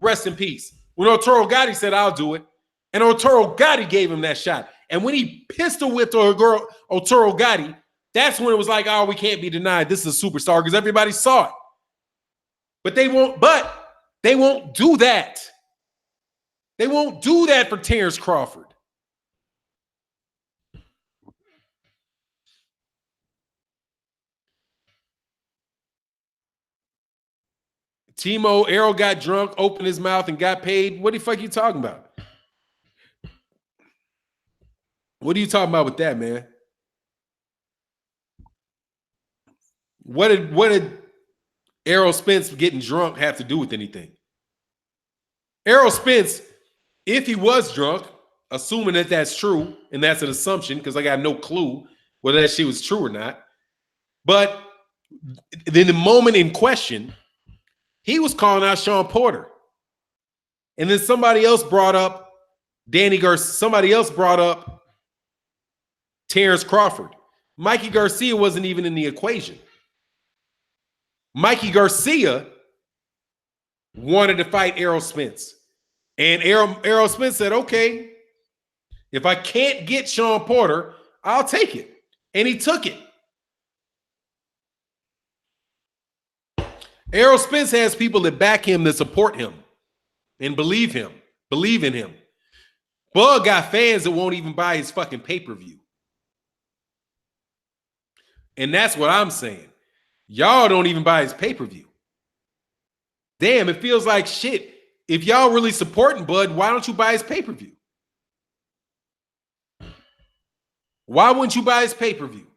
Rest in peace. When Arturo Gatti said, I'll do it. And Arturo Gatti gave him that shot. And when he pistol whipped Arturo Gatti, that's when it was like, oh, we can't be denied. This is a superstar because everybody saw it. But they won't do that. They won't do that for Terrence Crawford. Timo, Errol got drunk, opened his mouth, and got paid. What the fuck are you talking about? What are you talking about with that, man? What did Errol Spence getting drunk have to do with anything? Errol Spence, if he was drunk, assuming that that's true, and that's an assumption because I got no clue whether that shit was true or not. But then the moment in question, he was calling out Sean Porter. And then somebody else brought up somebody else brought up Terrence Crawford. Mikey Garcia wasn't even in the equation. Mikey Garcia wanted to fight Errol Spence. And Errol Spence said, okay, if I can't get Sean Porter, I'll take it. And he took it. Errol Spence has people that back him, that support him and believe in him. Bug got fans that won't even buy his fucking pay-per-view. And that's what I'm saying. Y'all don't even buy his pay-per-view. Damn, it feels like shit. If y'all really supporting Bud, why don't you buy his pay-per-view? Why wouldn't you buy his pay-per-view?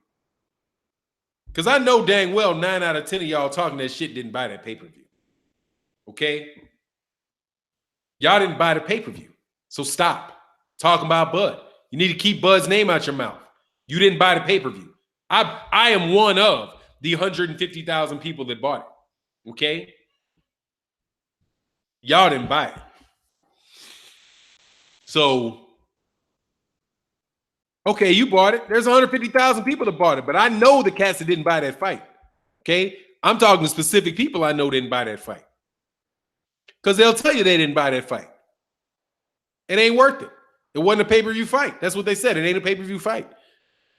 Because I know dang well 9 out of 10 of y'all talking that shit didn't buy that pay-per-view. Okay? Y'all didn't buy the pay-per-view. So stop talking about Bud. You need to keep Bud's name out your mouth. You didn't buy the pay-per-view. I am one of the 150,000 people that bought it. Okay? Y'all didn't buy it. So, okay, you bought it. There's 150,000 people that bought it, but I know the cats that didn't buy that fight. Okay? I'm talking to specific people I know didn't buy that fight. Because they'll tell you they didn't buy that fight. It ain't worth it. It wasn't a pay-per-view fight. That's what they said. It ain't a pay-per-view fight.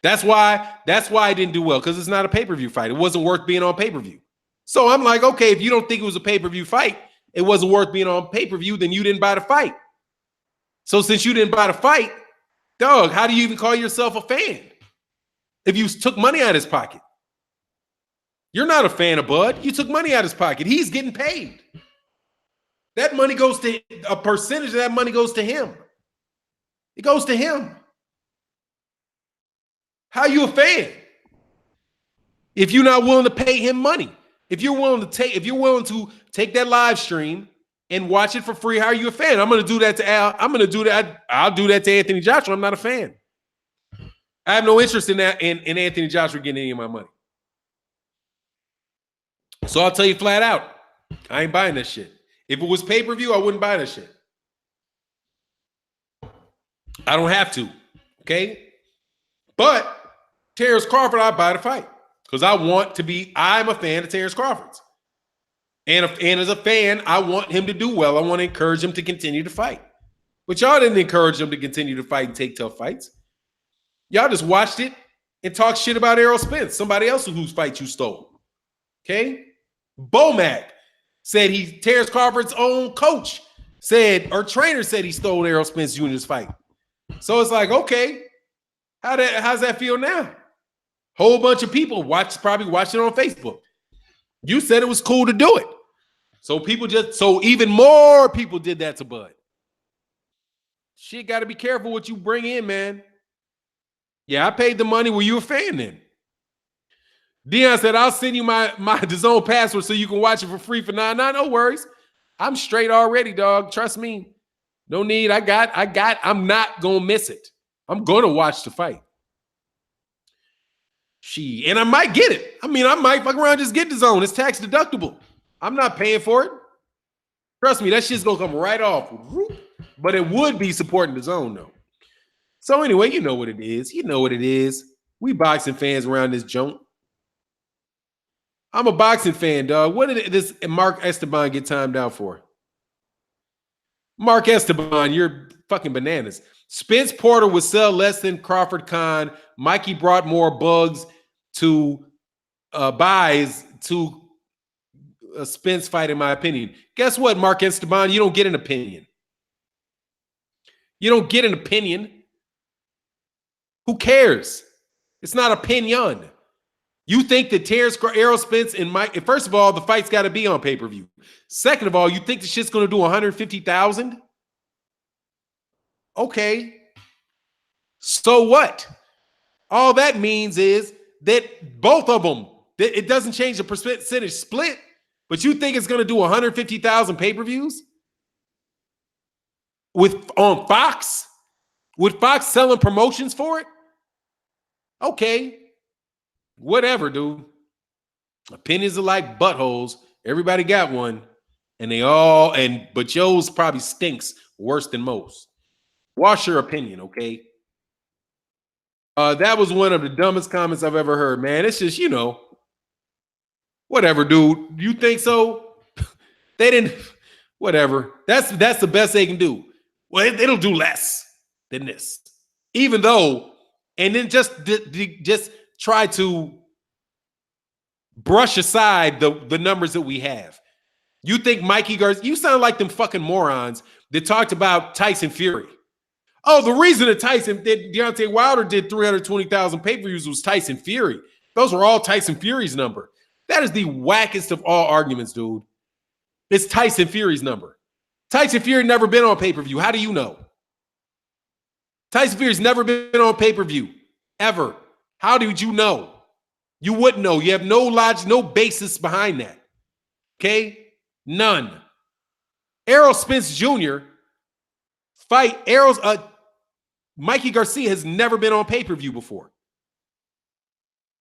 That's why I didn't do well, because it's not a pay-per-view fight. It wasn't worth being on pay-per-view. So I'm like, okay, if you don't think it was a pay-per-view fight, it wasn't worth being on pay-per-view, then you didn't buy the fight. So since you didn't buy the fight, dog, how do you even call yourself a fan if you took money out of his pocket? You're not a fan of Bud. You took money out of his pocket. He's getting paid. That money goes to, a percentage of that money goes to him. It goes to him. How you a fan if you're not willing to pay him money? If you're willing to take that live stream and watch it for free, how are you a fan? I'm going to do that to Al. I'll do that to Anthony Joshua. I'm not a fan. I have no interest in that in Anthony Joshua getting any of my money. So I'll tell you flat out, I ain't buying that shit. If it was pay-per-view, I wouldn't buy that shit. I don't have to. Okay? But Terrence Crawford, I buy the fight. Because I'm a fan of Terrence Crawford's. And as a fan, I want him to do well. I want to encourage him to continue to fight. But y'all didn't encourage him to continue to fight and take tough fights. Y'all just watched it and talked shit about Errol Spence, somebody else whose fight you stole. Okay? Bomac said Terrence Crawford's own coach trainer said he stole Errol Spence Jr.'s fight. So it's like, okay, how's that feel now? Whole bunch of people probably watched it on Facebook. You said it was cool to do it. So even more people did that to Bud. Shit, got to be careful what you bring in, man. Yeah, I paid the money. Were you a fan then? Dion said, I'll send you my DAZN password so you can watch it for free for $9.99. No worries. I'm straight already, dog. Trust me. No need. I'm not going to miss it. I'm going to watch the fight. And I might get it. I mean, I might fuck around and just get DAZN. It's tax deductible. I'm not paying for it. Trust me, that shit's going to come right off. But it would be supporting DAZN, though. So anyway, you know what it is. You know what it is. We boxing fans around this joint. I'm a boxing fan, dog. What did this Mark Esteban get timed out for? Mark Esteban, you're fucking bananas. Spence Porter would sell less than Crawford Khan. Mikey brought more bugs to buys to a Spence fight, in my opinion. Guess what, Mark Esteban? You don't get an opinion. You don't get an opinion. Who cares? It's not opinion. You think that Errol Spence and Mike, first of all, the fight's got to be on pay-per-view. Second of all, you think the shit's going to do 150,000? Okay. So what? All that means is that both of them It doesn't change the percentage split, but you think it's going to do 150,000 pay-per-views on Fox? With Fox selling promotions for it? Okay. Whatever, dude. Opinions are like buttholes. Everybody got one. And but yours probably stinks worse than most. Wash your opinion, okay? That was one of the dumbest comments I've ever heard, man. It's just, whatever, dude. You think so? They didn't, whatever. That's the best they can do. Well, it'll do less than this. Even though, and then just try to brush aside the numbers that we have. You think Mikey Garcia, you sound like them fucking morons that talked about Tyson Fury. Oh, the reason that Deontay Wilder did 320,000 pay-per-views was Tyson Fury. Those were all Tyson Fury's number. That is the wackest of all arguments, dude. It's Tyson Fury's number. Tyson Fury never been on pay-per-view. How do you know? Tyson Fury's never been on pay-per-view, ever. How did you know? You wouldn't know. You have no logic, no basis behind that. Okay? None. Errol Spence Jr. Mikey Garcia has never been on pay-per-view before.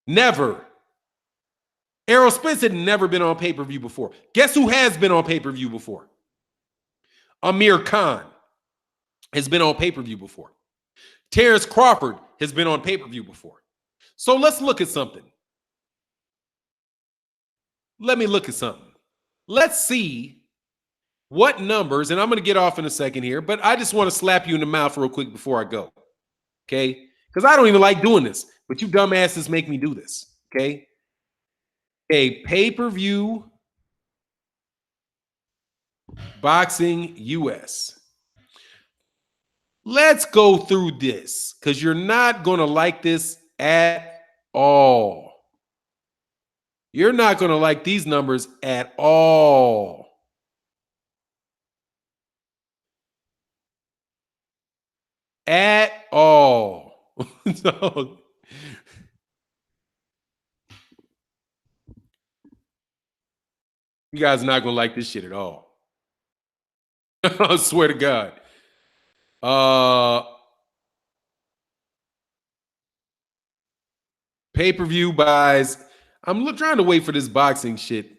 Never. Errol Spence had never been on pay-per-view before. Guess who has been on pay-per-view before? Amir Khan has been on pay-per-view before. Terrence Crawford has been on pay-per-view before. So let's look at something. Let me look at something. Let's see what numbers, and I'm going to get off in a second here, but I just want to slap you in the mouth real quick before I go. Okay? Because I don't even like doing this, but you dumbasses make me do this. Okay? A pay-per-view boxing US. Let's go through this because you're not going to like this at all. You're not going to like these numbers at all. At all. So, you guys are not going to like this shit at all. I swear to God. Pay-per-view buys. I'm trying to wait for this boxing shit.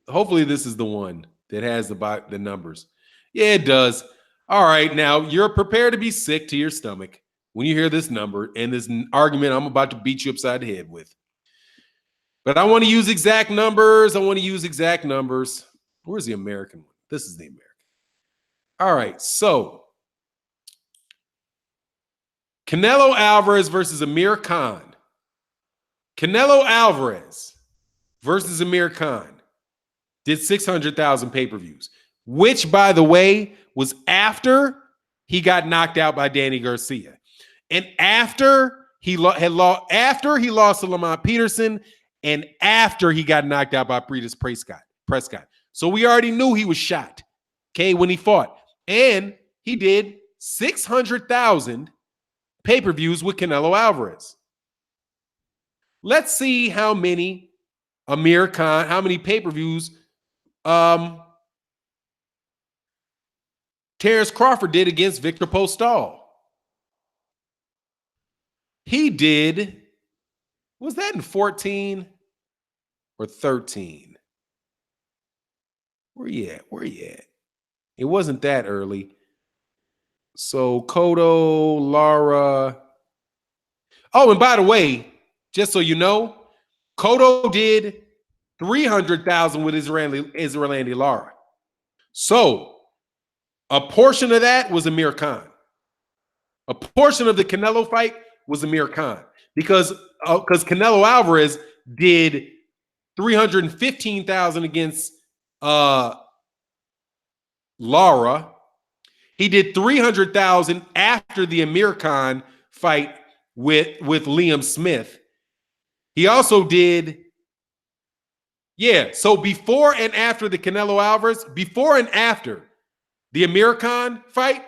Hopefully this is the one that has the numbers. Yeah, it does. All right, now you're prepared to be sick to your stomach when you hear this number and this argument I'm about to beat you upside the head with. But I want to use exact numbers. Where's the American one? This is the American. All right, so Canelo Alvarez versus Amir Khan. Canelo Alvarez versus Amir Khan did 600,000 pay-per-views, which, by the way, was after he got knocked out by Danny Garcia, and after he lost to Lamont Peterson, and after he got knocked out by Breeders Prescott. So we already knew he was shot, okay, when he fought, and he did 600,000 pay-per-views with Canelo Alvarez. Let's see how many pay-per-views Terrence Crawford did against Victor Postol. He did, was that in 14 or 13? Where you at? It wasn't that early. So Cotto, Lara. Oh, and by the way, just so you know, Cotto did 300,000 with Israel Lara. So a portion of that was Amir Khan. A portion of the Canelo fight was Amir Khan because Canelo Alvarez did 315,000 against Lara. He did 300,000 after the Amir Khan fight with Liam Smith. He also did, so before and after the Canelo Alvarez, before and after the Amir Khan fight,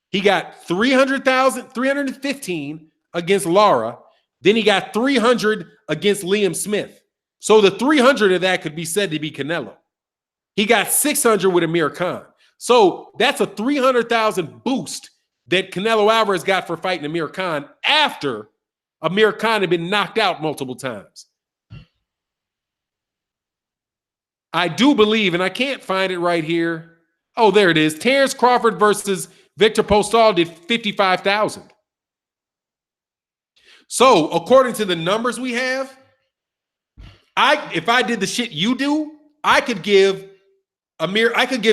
he got 315 against Lara, Then he got 300 against Liam Smith. So the 300 of that could be said to be Canelo. He got 600 with Amir Khan. So that's a 300,000 boost that Canelo Alvarez got for fighting Amir Khan after Amir Khan had been knocked out multiple times. I do believe, and I can't find it right here. Oh, there it is. Terrence Crawford versus Victor Postol did 55,000. So according to the numbers we have, if I did the shit you do, I could give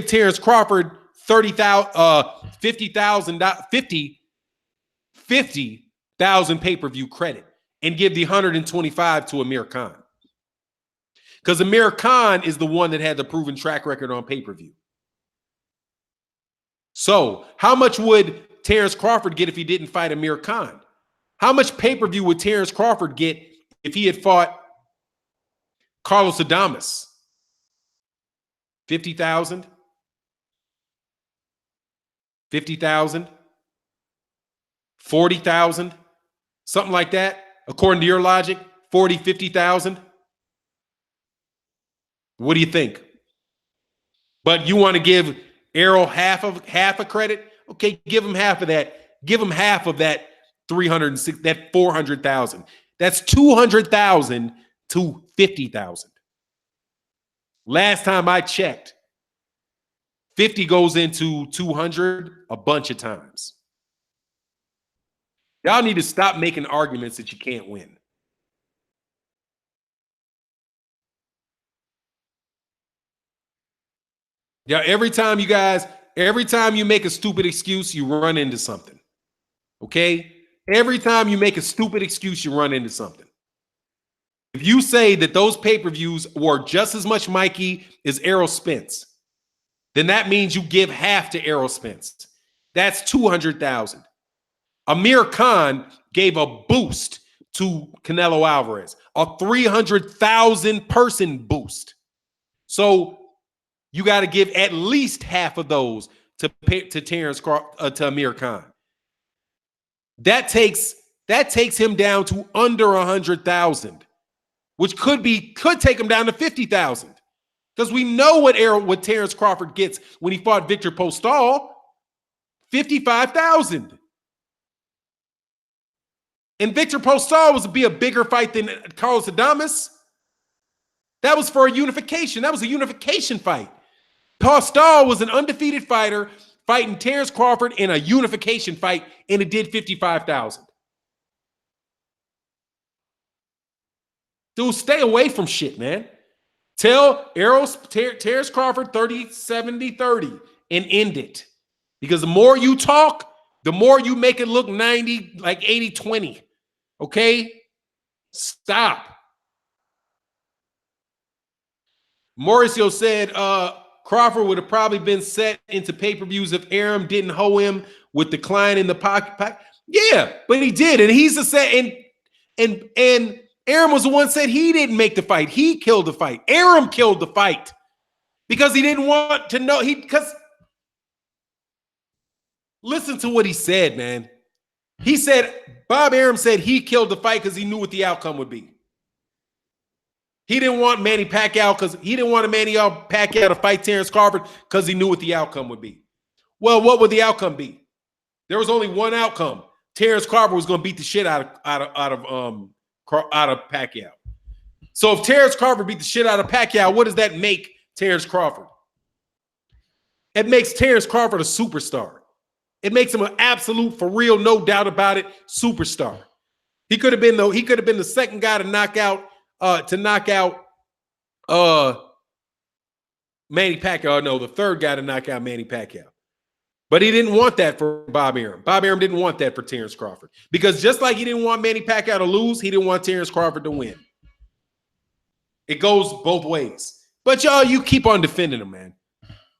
Terrence Crawford 50,000 pay-per-view credit and give the 125 to Amir Khan. Because Amir Khan is the one that had the proven track record on pay-per-view. So how much would Terrence Crawford get if he didn't fight Amir Khan? How much pay-per-view would Terrence Crawford get if he had fought Carlos Adames? 50,000? 50,000? 40,000? Something like that, according to your logic? 40, 50,000? What do you think? But you want to give Errol half a credit? Okay, give him half of that. Give him half of that 306, that 400,000. That's 200,000 to 50,000. Last time I checked, 50 goes into 200 a bunch of times. Y'all need to stop making arguments that you can't win. Yeah, every time you make a stupid excuse, you run into something. Okay? Every time you make a stupid excuse, you run into something. If you say that those pay-per-views were just as much Mikey as Errol Spence, then that means you give half to Errol Spence. That's 200,000. Amir Khan gave a boost to Canelo Alvarez, a 300,000 person boost. So you got to give at least half of those to Amir Khan. That takes him down to under 100,000, which could take him down to 50,000. Because we know what Terrence Crawford gets when he fought Victor Postol, 55,000. And Victor Postol was to be a bigger fight than Carlos Adames. That was for a unification. That was a unification fight. Postol was an undefeated fighter fighting Terrence Crawford in a unification fight, and it did 55,000. Dude, stay away from shit, man. Tell Terrence Crawford 30-70-30 and end it. Because the more you talk, the more you make it look 90, like 80-20. Okay? Stop. Mauricio said Crawford would have probably been set into pay-per-views if Arum didn't hoe him with the client in the pocket. Yeah, but he did. And he's the set. And Arum was the one said he didn't make the fight. He killed the fight. Arum killed the fight because he didn't want to know. Listen to what he said, man. He said, Bob Arum said he killed the fight because he knew what the outcome would be. He didn't want Manny Pacquiao to fight Terrence Crawford because he knew what the outcome would be. Well, what would the outcome be? There was only one outcome. Terrence Crawford was going to beat the shit out of Pacquiao. So if Terrence Crawford beat the shit out of Pacquiao, what does that make Terrence Crawford? It makes Terrence Crawford a superstar. It makes him an absolute, for real, no doubt about it, superstar. He could have been the second guy to knock out Manny Pacquiao. No, the third guy to knock out Manny Pacquiao. But he didn't want that for Bob Arum. Bob Arum didn't want that for Terrence Crawford. Because just like he didn't want Manny Pacquiao to lose, he didn't want Terrence Crawford to win. It goes both ways. But y'all, you keep on defending him, man.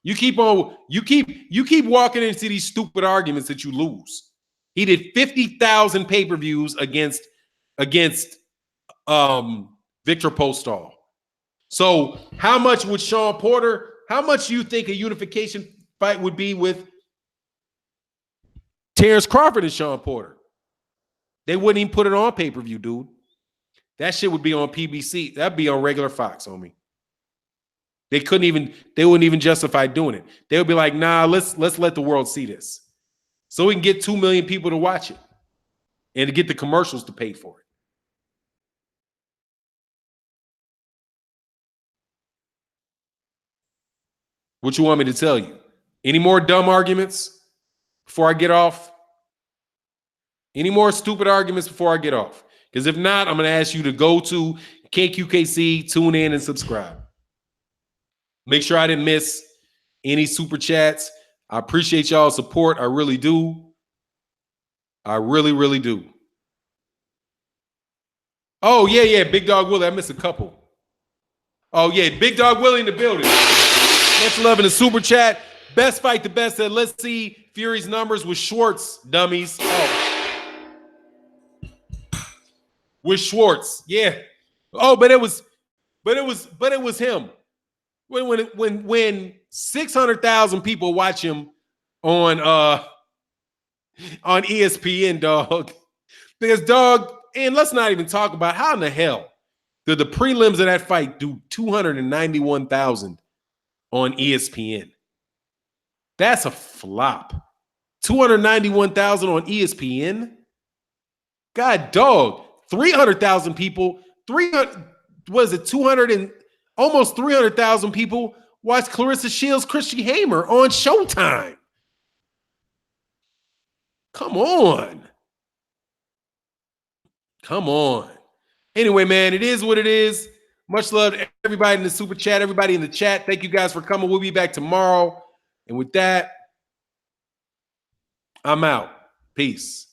You keep walking into these stupid arguments that you lose. He did 50,000 pay-per-views against Victor Postol. So how much do you think a unification fight would be with Terrence Crawford and Sean Porter? They wouldn't even put it on pay-per-view, dude. That shit would be on PBC. That'd be on regular Fox, homie. They wouldn't even justify doing it. They would be like, nah, let's let the world see this. So we can get 2 million people to watch it and to get the commercials to pay for it. What you want me to tell you? Any more dumb arguments before I get off? Any more stupid arguments before I get off? Because if not, I'm going to ask you to go to KQKC, tune in, and subscribe. Make sure I didn't miss any super chats. I appreciate y'all's support. I really do. I really, really do. Oh, yeah. Big Dog Willie. I missed a couple. Oh, yeah. Big Dog Willie in the building. Much love in the super chat. Best fight the best. Let's see Fury's numbers with Schwartz, dummies. Oh. With Schwartz. Yeah. Oh, but it was him. When 600,000 people watch him on ESPN, dog. Because, dog, and let's not even talk about how in the hell did the prelims of that fight do 291,000 on ESPN? That's a flop. 291,000 on ESPN? God, dog. 300,000 people, 200 and almost 300,000 people watched Clarissa Shields, Christy Hamer on Showtime. Come on. Come on. Anyway, man, it is what it is. Much love to everybody in the super chat, everybody in the chat. Thank you guys for coming. We'll be back tomorrow. And with that, I'm out. Peace.